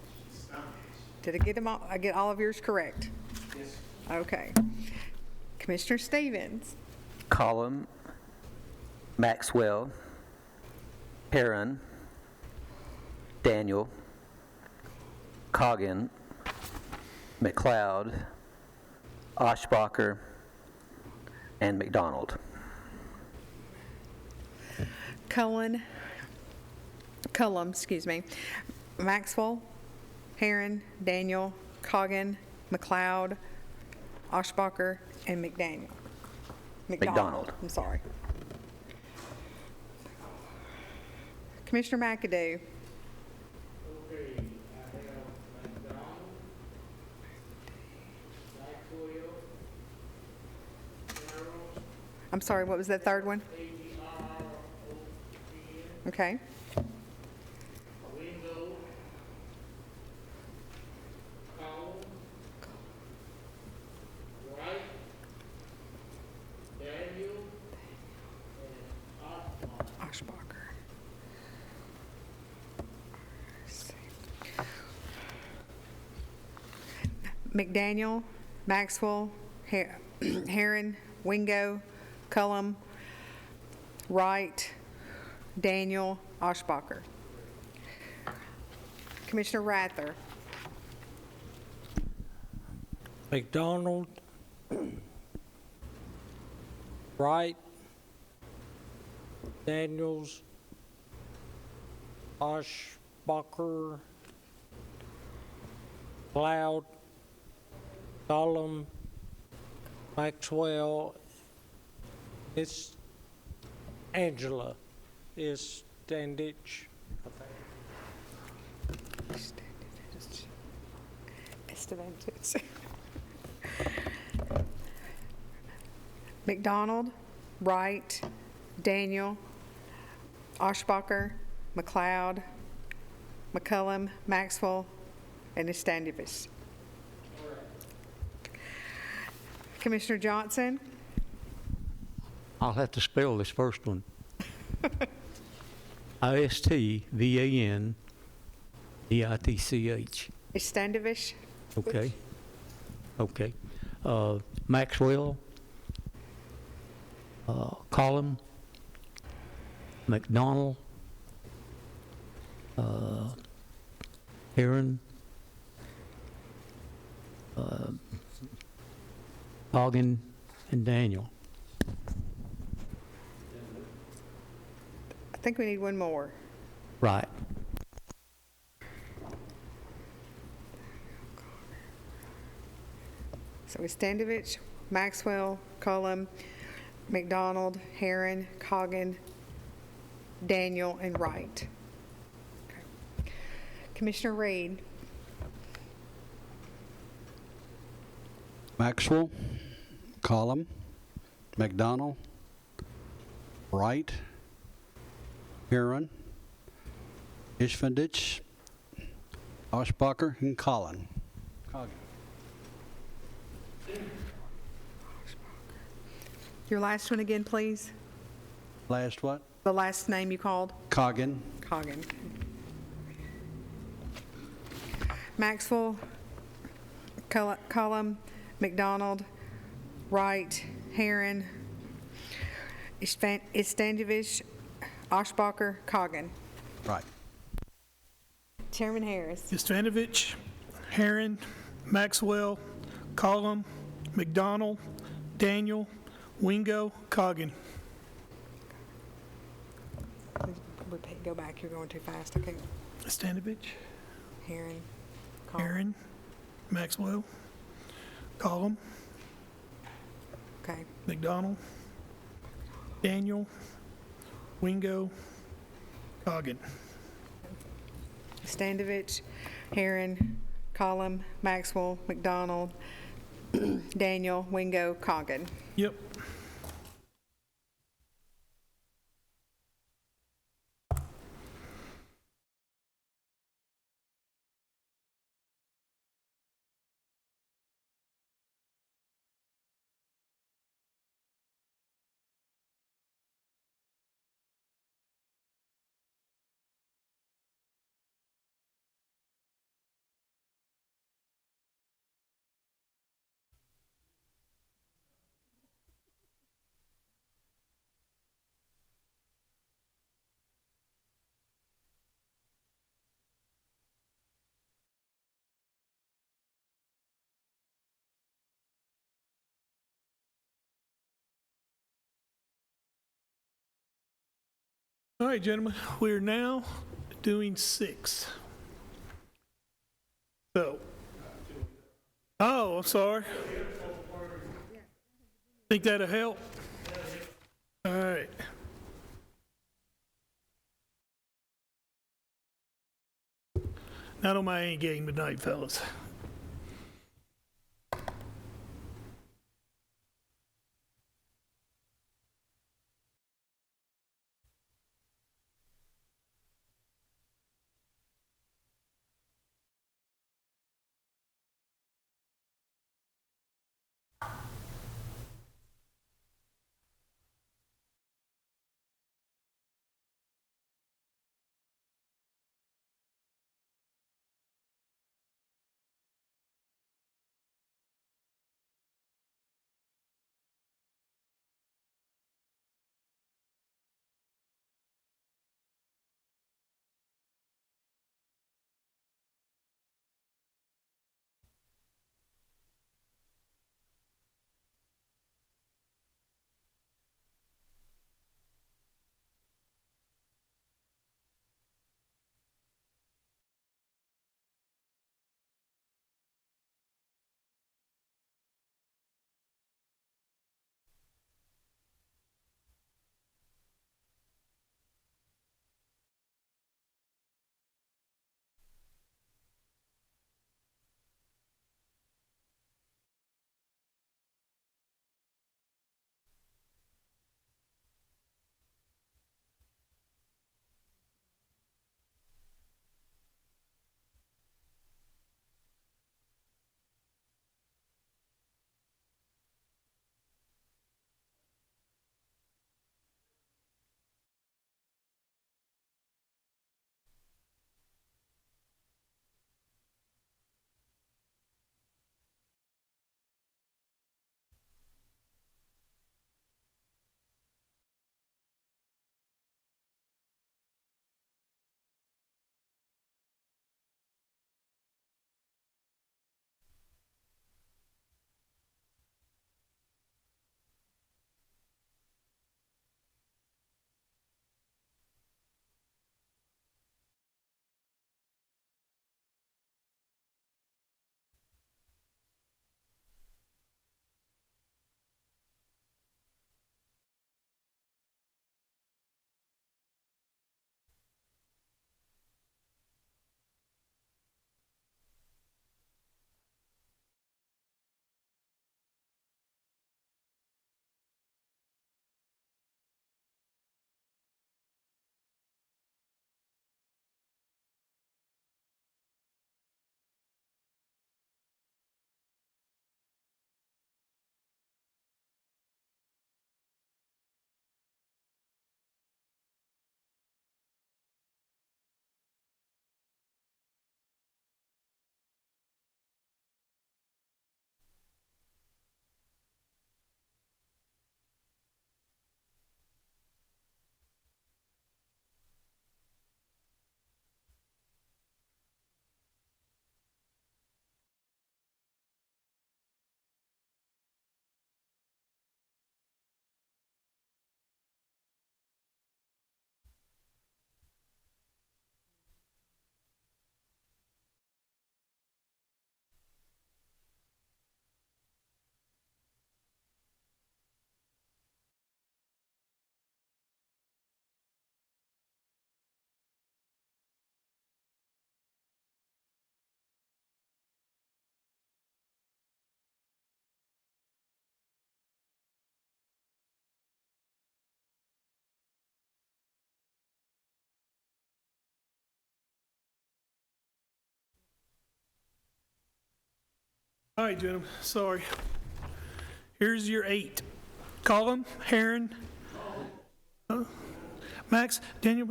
Did I get them all? I get all of yours correct? Yes. Okay. Commissioner Stevens. Cullum, Maxwell, Herron, Daniel, Coggin, McLeod, Oshbacher, and McDonald. Cullum, Maxwell, Herron, Daniel, Coggin, McLeod, Oshbacher, and McDonald. I'm sorry. Commissioner McAdoo. I'm sorry, what was that third one? Okay. Oshbacher. McDaniel, Maxwell, Herron, Wingo, Cullum, Wright, Daniel, Oshbacher. Commissioner Rather. McDonald, Wright, Daniels, Oshbacher, Cloud, Cullum, Maxwell, it's Angela, is Standich. McDonald, Wright, Daniel, Oshbacher, McLeod, McCullum, Maxwell, and Istanvich. Commissioner Johnson. I'll have to spell this first one. Istvanditch. Istanvich. Okay. Maxwell, Cullum, McDonald, Herron, Coggin, and Daniel. I think we need one more. Right. So it's Standovich, Maxwell, Cullum, McDonald, Herron, Coggan, Daniel, and Wright. Okay. Commissioner Reed. Maxwell, Collum, McDonald, Wright, Heron, Ishvandich, Oshbacher, and Collin. Your last one again, please. Last what? The last name you called? Coggin. Coggan. Maxwell, Cullum, McDonald, Wright, Herron, Istanjevich, Oshbacher, Coggan. Right. Chairman Harris. Istanovich, Herron, Maxwell, Cullum, McDonald, Daniel, Wingo, Coggan. Go back, you're going too fast. Okay. Istanovich, Herron, Herron, Maxwell, Cullum, okay. McDonald, Daniel, Wingo, Coggan. Standovich, Herron, Cullum, Maxwell, McDonald, Daniel, Wingo, Coggan. Yep. All right, gentlemen, we're now doing 6. So, oh, I'm sorry. Think that'll help? All right. Not on my A game tonight, fellas. All right, gentlemen, sorry. Here's your 8. Colum, Heron, Max, Daniel.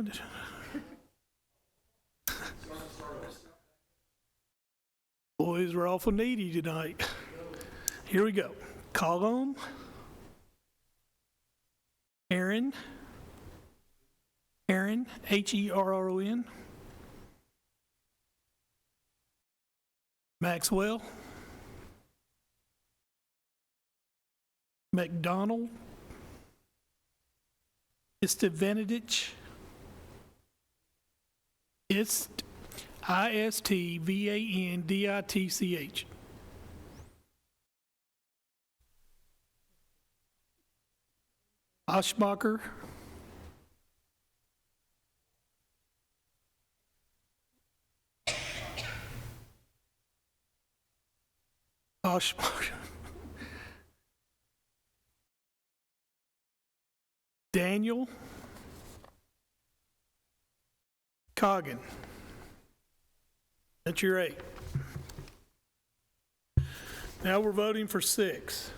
Boys, we're awful needy tonight. Here we go. Colum, Heron, Herron, Maxwell, McDonald, Istavendich, Istvanditch. Oshbacher, Daniel, Coggin. That's your 8. Now we're voting for 6.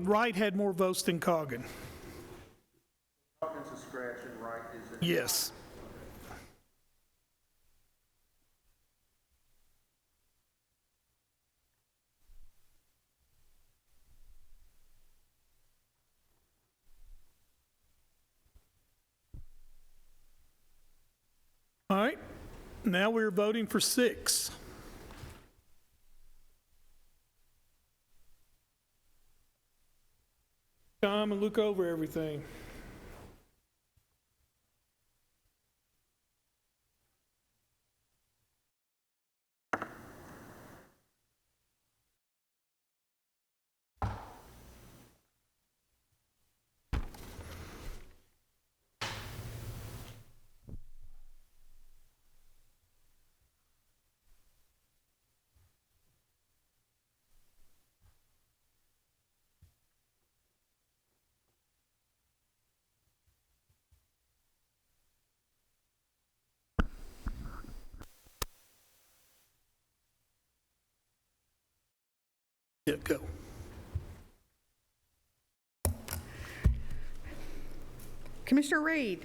Wright had more votes than Coggin. Coggin's a scratch and Wright is a... Yes. All right, now we're voting for 6. Come and look over everything. Yeah, go. Commissioner Reed.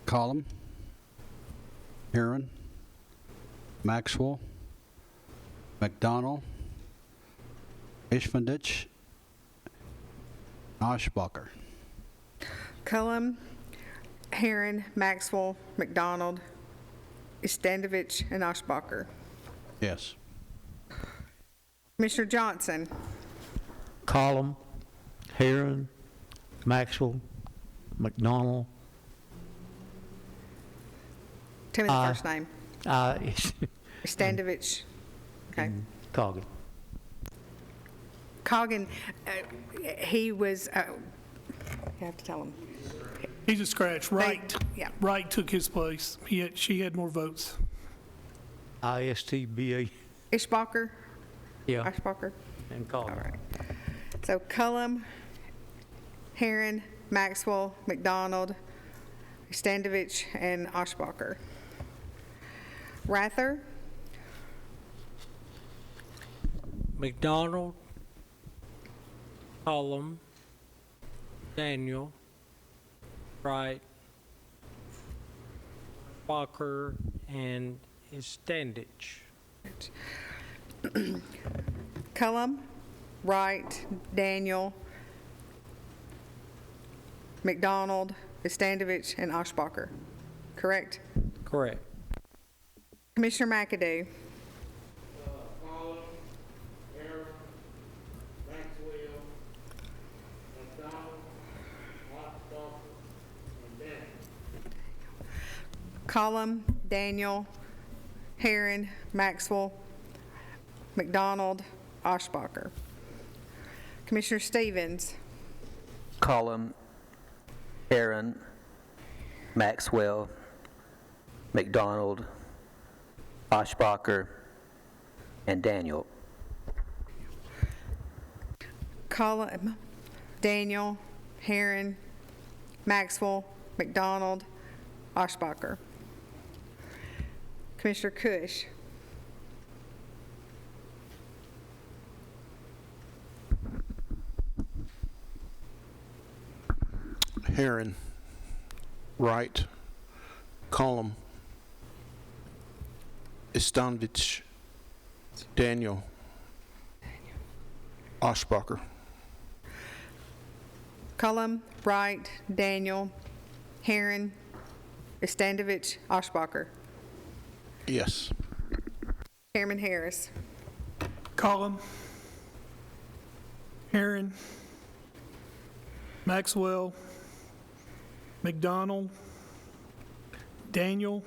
Column, Heron, Maxwell, McDonald, Istvanditch, Oshbacher. Cullum, Heron, Maxwell, McDonald, Istandovich, and Oshbacher. Yes. Commissioner Johnson. Column, Heron, Maxwell, McDonald. Tell me the first name. Istandovich. Okay. Coggin. Coggin, he was, you have to tell him. He's a scratch. Wright. Yeah. Wright took his place. She had more votes. ISTBA, Ishbacher? yeah, Ishbacher? and Collins. All right. So Cullum, Heron, Maxwell, McDonald, Standovich, and Oshbacher. Rather, McDonald, Cullum, Daniel, Wright, Walker, and Standich. Cullum, Wright, Daniel, McDonald, Standovich, and Oshbacher. Correct? Correct. Commissioner McAdoo. Cullum, Daniel, Heron, Maxwell, McDonald, Oshbacher. Commissioner Stevens. Collum, Aaron, Maxwell, McDonald, Oshbacher, and Daniel. Cullum, Daniel, Heron, Maxwell, McDonald, Oshbacher. Commissioner Cush. Heron, Wright, Cullum, Istanovich, Daniel, Oshbacher. Cullum, Wright, Daniel, Heron, Standovich, Oshbacher. Yes. Chairman Harris. Cullum, Heron, Maxwell, McDonald, Daniel,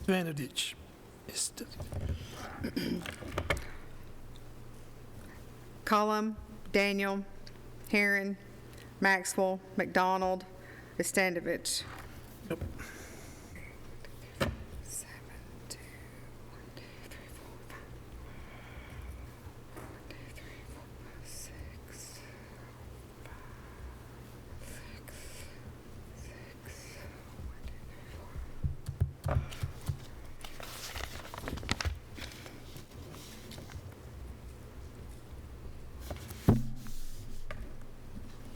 Stephenson. Cullum, Daniel, Heron, Maxwell, McDonald, Standovich. Yep. 7, 2, 1, 2, 3, 4, 5. 1, 2, 3, 4, 5, 6, 5, 6, 6. 1, 2, 3, 4.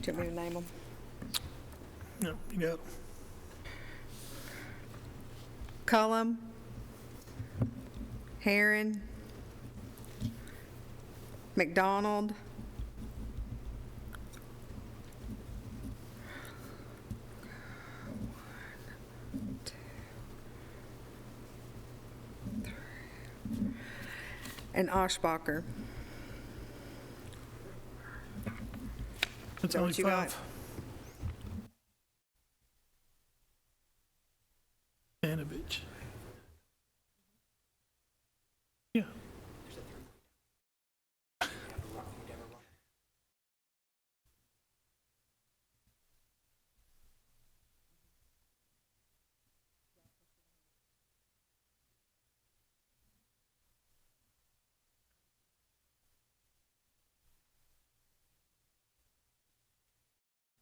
Do you want me to name them? No, you got it. Cullum, Heron, McDonald, and Oshbacher. That's That only what you got? 5. Stanovich. Yeah.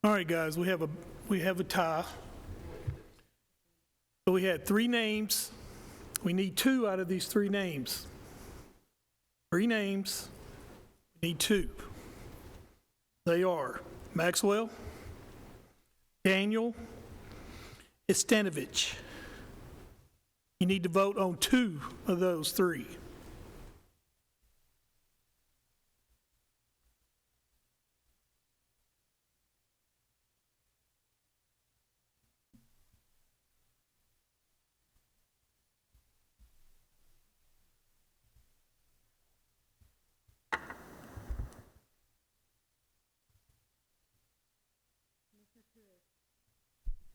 All right, guys, we have a tie. So we had 3 names. We need 2 out of these 3 names. 3 names, we need 2. They are Maxwell, Daniel, Istanovich. You need to vote on 2 of those 3.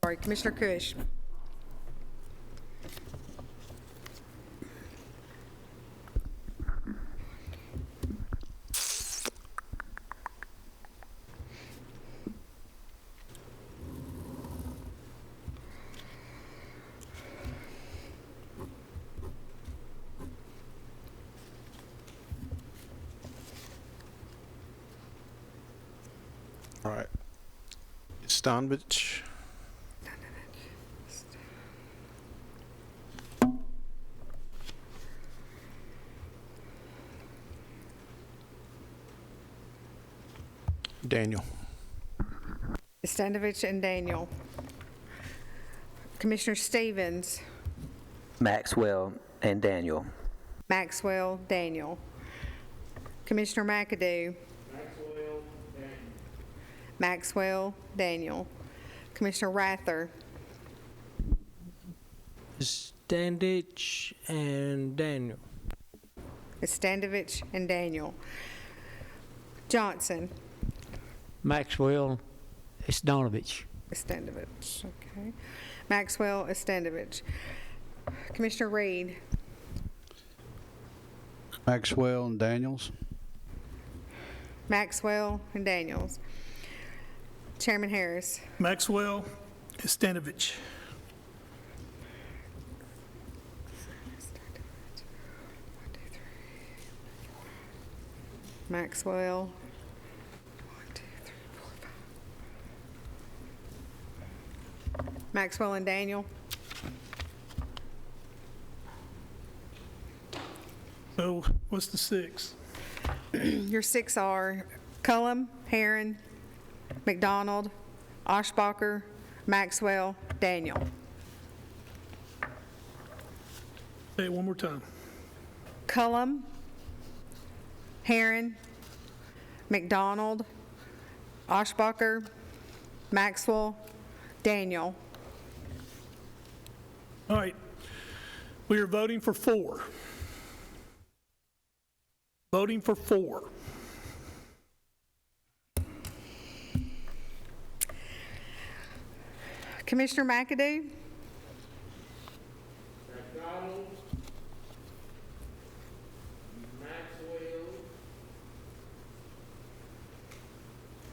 Sorry, Commissioner Cush. All right. Stanovich. Daniel. Stanovich and Daniel. Commissioner Stevens, Maxwell and Daniel. Maxwell, Daniel. Commissioner McAdoo, Maxwell, Daniel. Commissioner Rather, Standich and Daniel. Stanovich and Daniel. Johnson, Maxwell, Stanovich. Stanovich, okay. Maxwell, Stanovich. Commissioner Reed, Maxwell and Daniels. Maxwell and Daniels. Chairman Harris, Maxwell, Stanovich. Maxwell. 1, 2, 3, 4, 5. Maxwell and Daniel. So what's the 6? Your 6 are Cullum, Herron, McDonald, Oshbacher, Maxwell, Daniel. Say it one more time. Cullum, Herron, McDonald, Oshbacher, Maxwell, Daniel. All right. We are voting for 4. Voting for 4. Commissioner McAdoo? McDonald, Maxwell,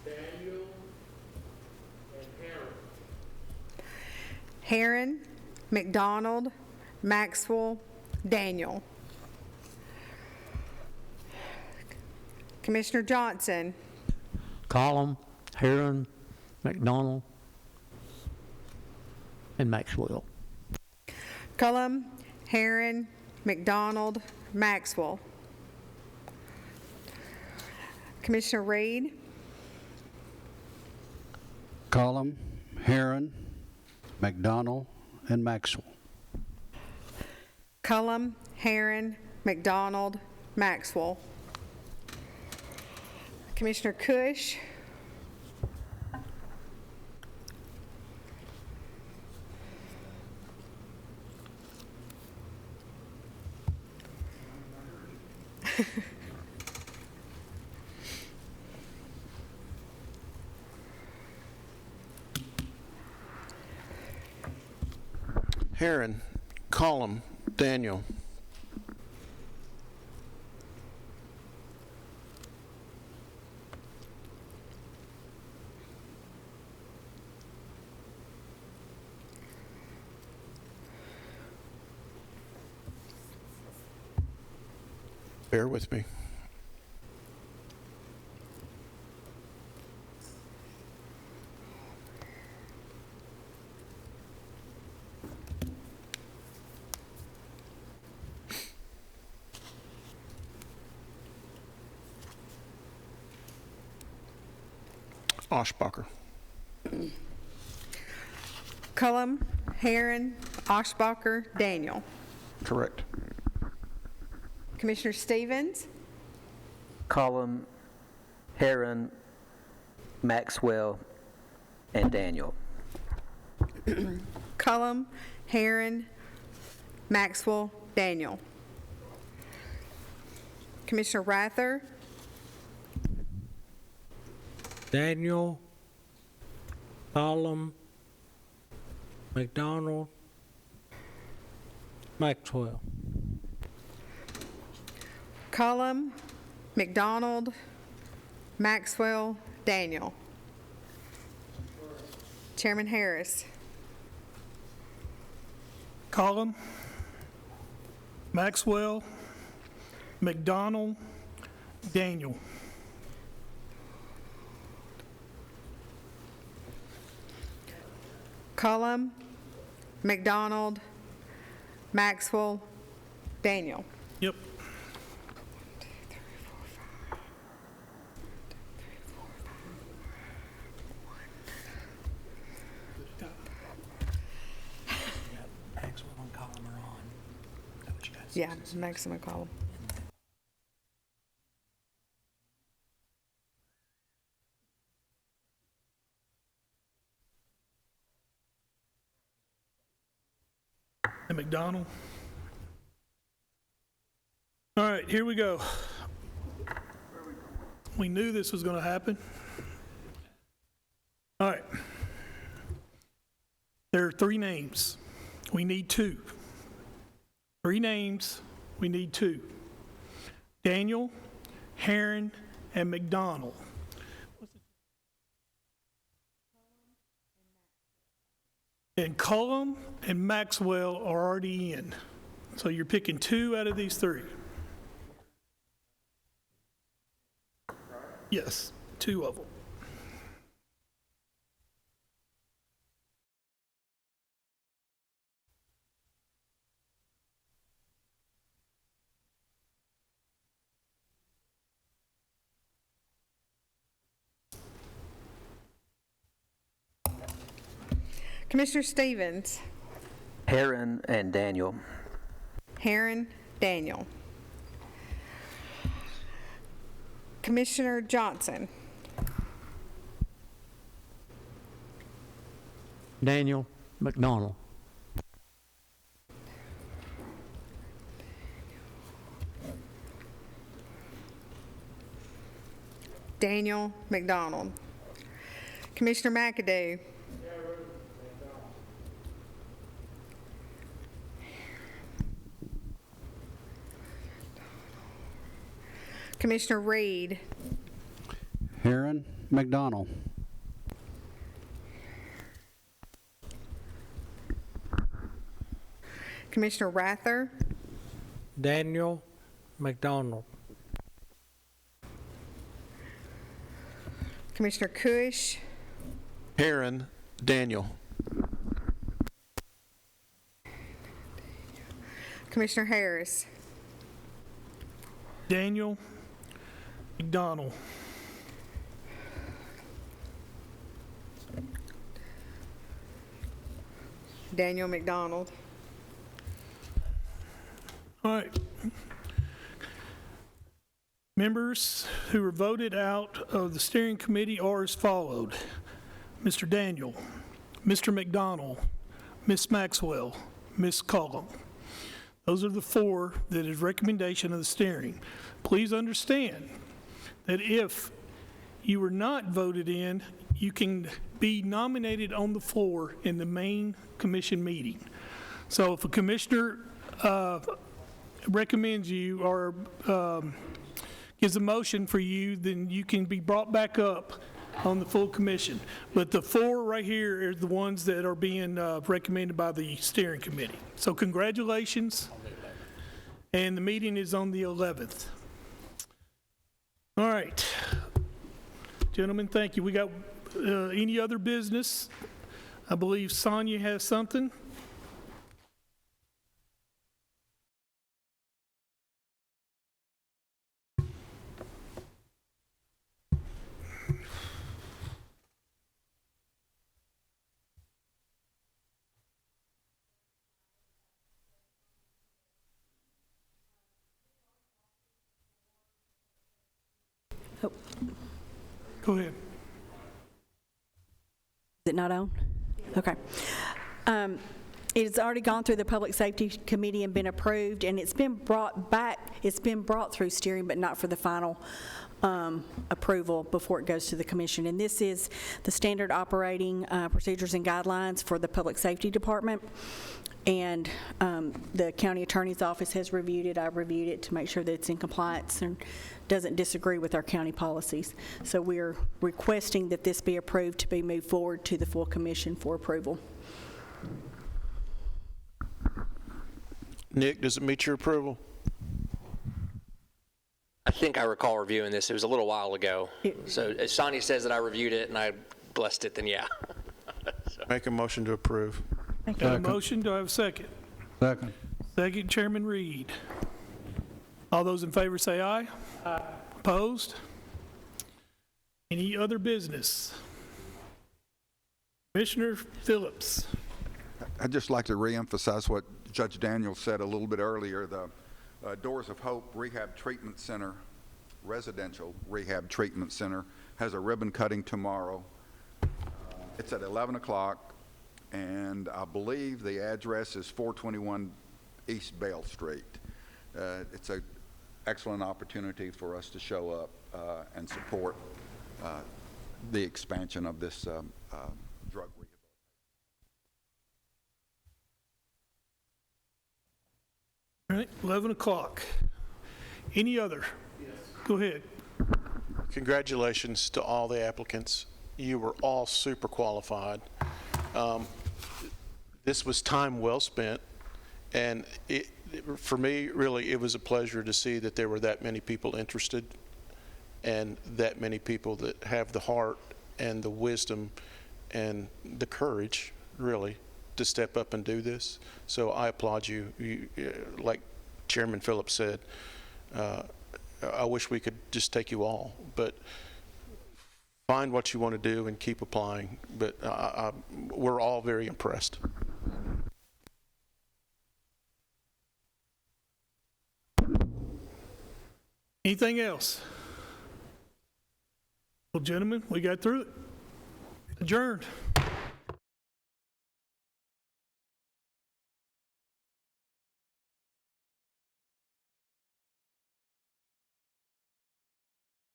Daniel, and Herron. Herron, McDonald, Maxwell, Daniel. Commissioner Johnson? Column, Herron, McDonald, and Maxwell. Cullum, Herron, McDonald, Maxwell. Commissioner Reed? Cullum, Herron, McDonald, and Maxwell. Cullum, Herron, McDonald, Maxwell. Commissioner Cush? Herron, Cullum, Daniel. Bear with me. Oshbacher. Cullum, Herron, Oshbacher, Daniel. Correct. Commissioner Stevens? Column, Herron, Maxwell, and Daniel. Cullum, Herron, Maxwell, Daniel. Commissioner Rather? Daniel, Column, McDonald, Maxwell. Cullum, McDonald, Maxwell, Daniel. Chairman Harris? Cullum, Maxwell, McDonald, Daniel. Cullum, McDonald, Maxwell, Daniel. Yep. Yeah, Maxwell and Cullum. And McDonald. All right, here we go. We knew this was going to happen. All right. There are 3 names. We need 2. 3 names. We need 2. Daniel, Herron, and McDonald. And Cullum and Maxwell are already in. So you're picking 2 out of these 3. Yes, 2 of them. Commissioner Stevens. Herron and Daniel. Herron, Daniel. Commissioner Johnson. Daniel, McDonald. Daniel, McDonald. Commissioner McAdoo. Commissioner Reed. Herron, McDonald. Commissioner Rather. Daniel, McDonald. Commissioner Cush. Herron, Daniel. Commissioner Harris. Daniel, McDonald. Daniel McDonald. All right. Members who were voted out of the steering committee are as followed. Mr. Daniel, Mr. McDonald, Ms. Maxwell, Ms. Cullum. Those are the 4 that is recommendation of the steering. Please understand that if you were not voted in, you can be nominated on the floor in the main commission meeting. So if a commissioner recommends you or gives a motion for you, then you can be brought back up on the full commission. But the 4 right here are the ones that are being recommended by the steering committee. So congratulations. And the meeting is on the 11th. All right. Gentlemen, thank you. We got any other business? I believe Sonya has something. Go ahead. Is it not on? Okay. It's already gone through the Public Safety Committee and been approved, and it's been brought back, it's been brought through steering, but not for the final approval before it goes to the commission. And this is the standard operating procedures and guidelines for the Public Safety Department. And the county attorney's office has reviewed it. I've reviewed it to make sure that it's in compliance and doesn't disagree with our county policies. So we're requesting that this be approved to be moved forward to the full commission for approval. Nick, does it meet your approval? I think I recall reviewing this. It was a little while ago. So if Sonya says that I reviewed it and I blessed it, then yeah. Make a motion to approve. Got a motion, do I have a second? Second. Second, Chairman Reed. All those in favor say aye. Aye. Opposed? Any other business? Commissioner Phillips. I'd just like to reemphasize what Judge Daniels said a little bit earlier. The Doors of Hope Rehab Treatment Center, residential rehab treatment center, has a ribbon cutting tomorrow. It's at 11 o'clock, and I believe the address is 421 East Bale Street. It's an excellent opportunity for us to show up and support the expansion of this drug rehabilitation. All right, 11 o'clock. Any other? Yes. Go ahead. Congratulations to all the applicants. You were all super qualified. This was time well spent, and for me, really, it was a pleasure to see that there were that many people interested and that many people that have the heart and the wisdom and the courage, really, to step up and do this. So I applaud you. Like Chairman Phillips said, I wish we could just take you all, but find what you want to do and keep applying. But we're all very impressed. Anything else? Well, gentlemen, we got through it. Adjourned.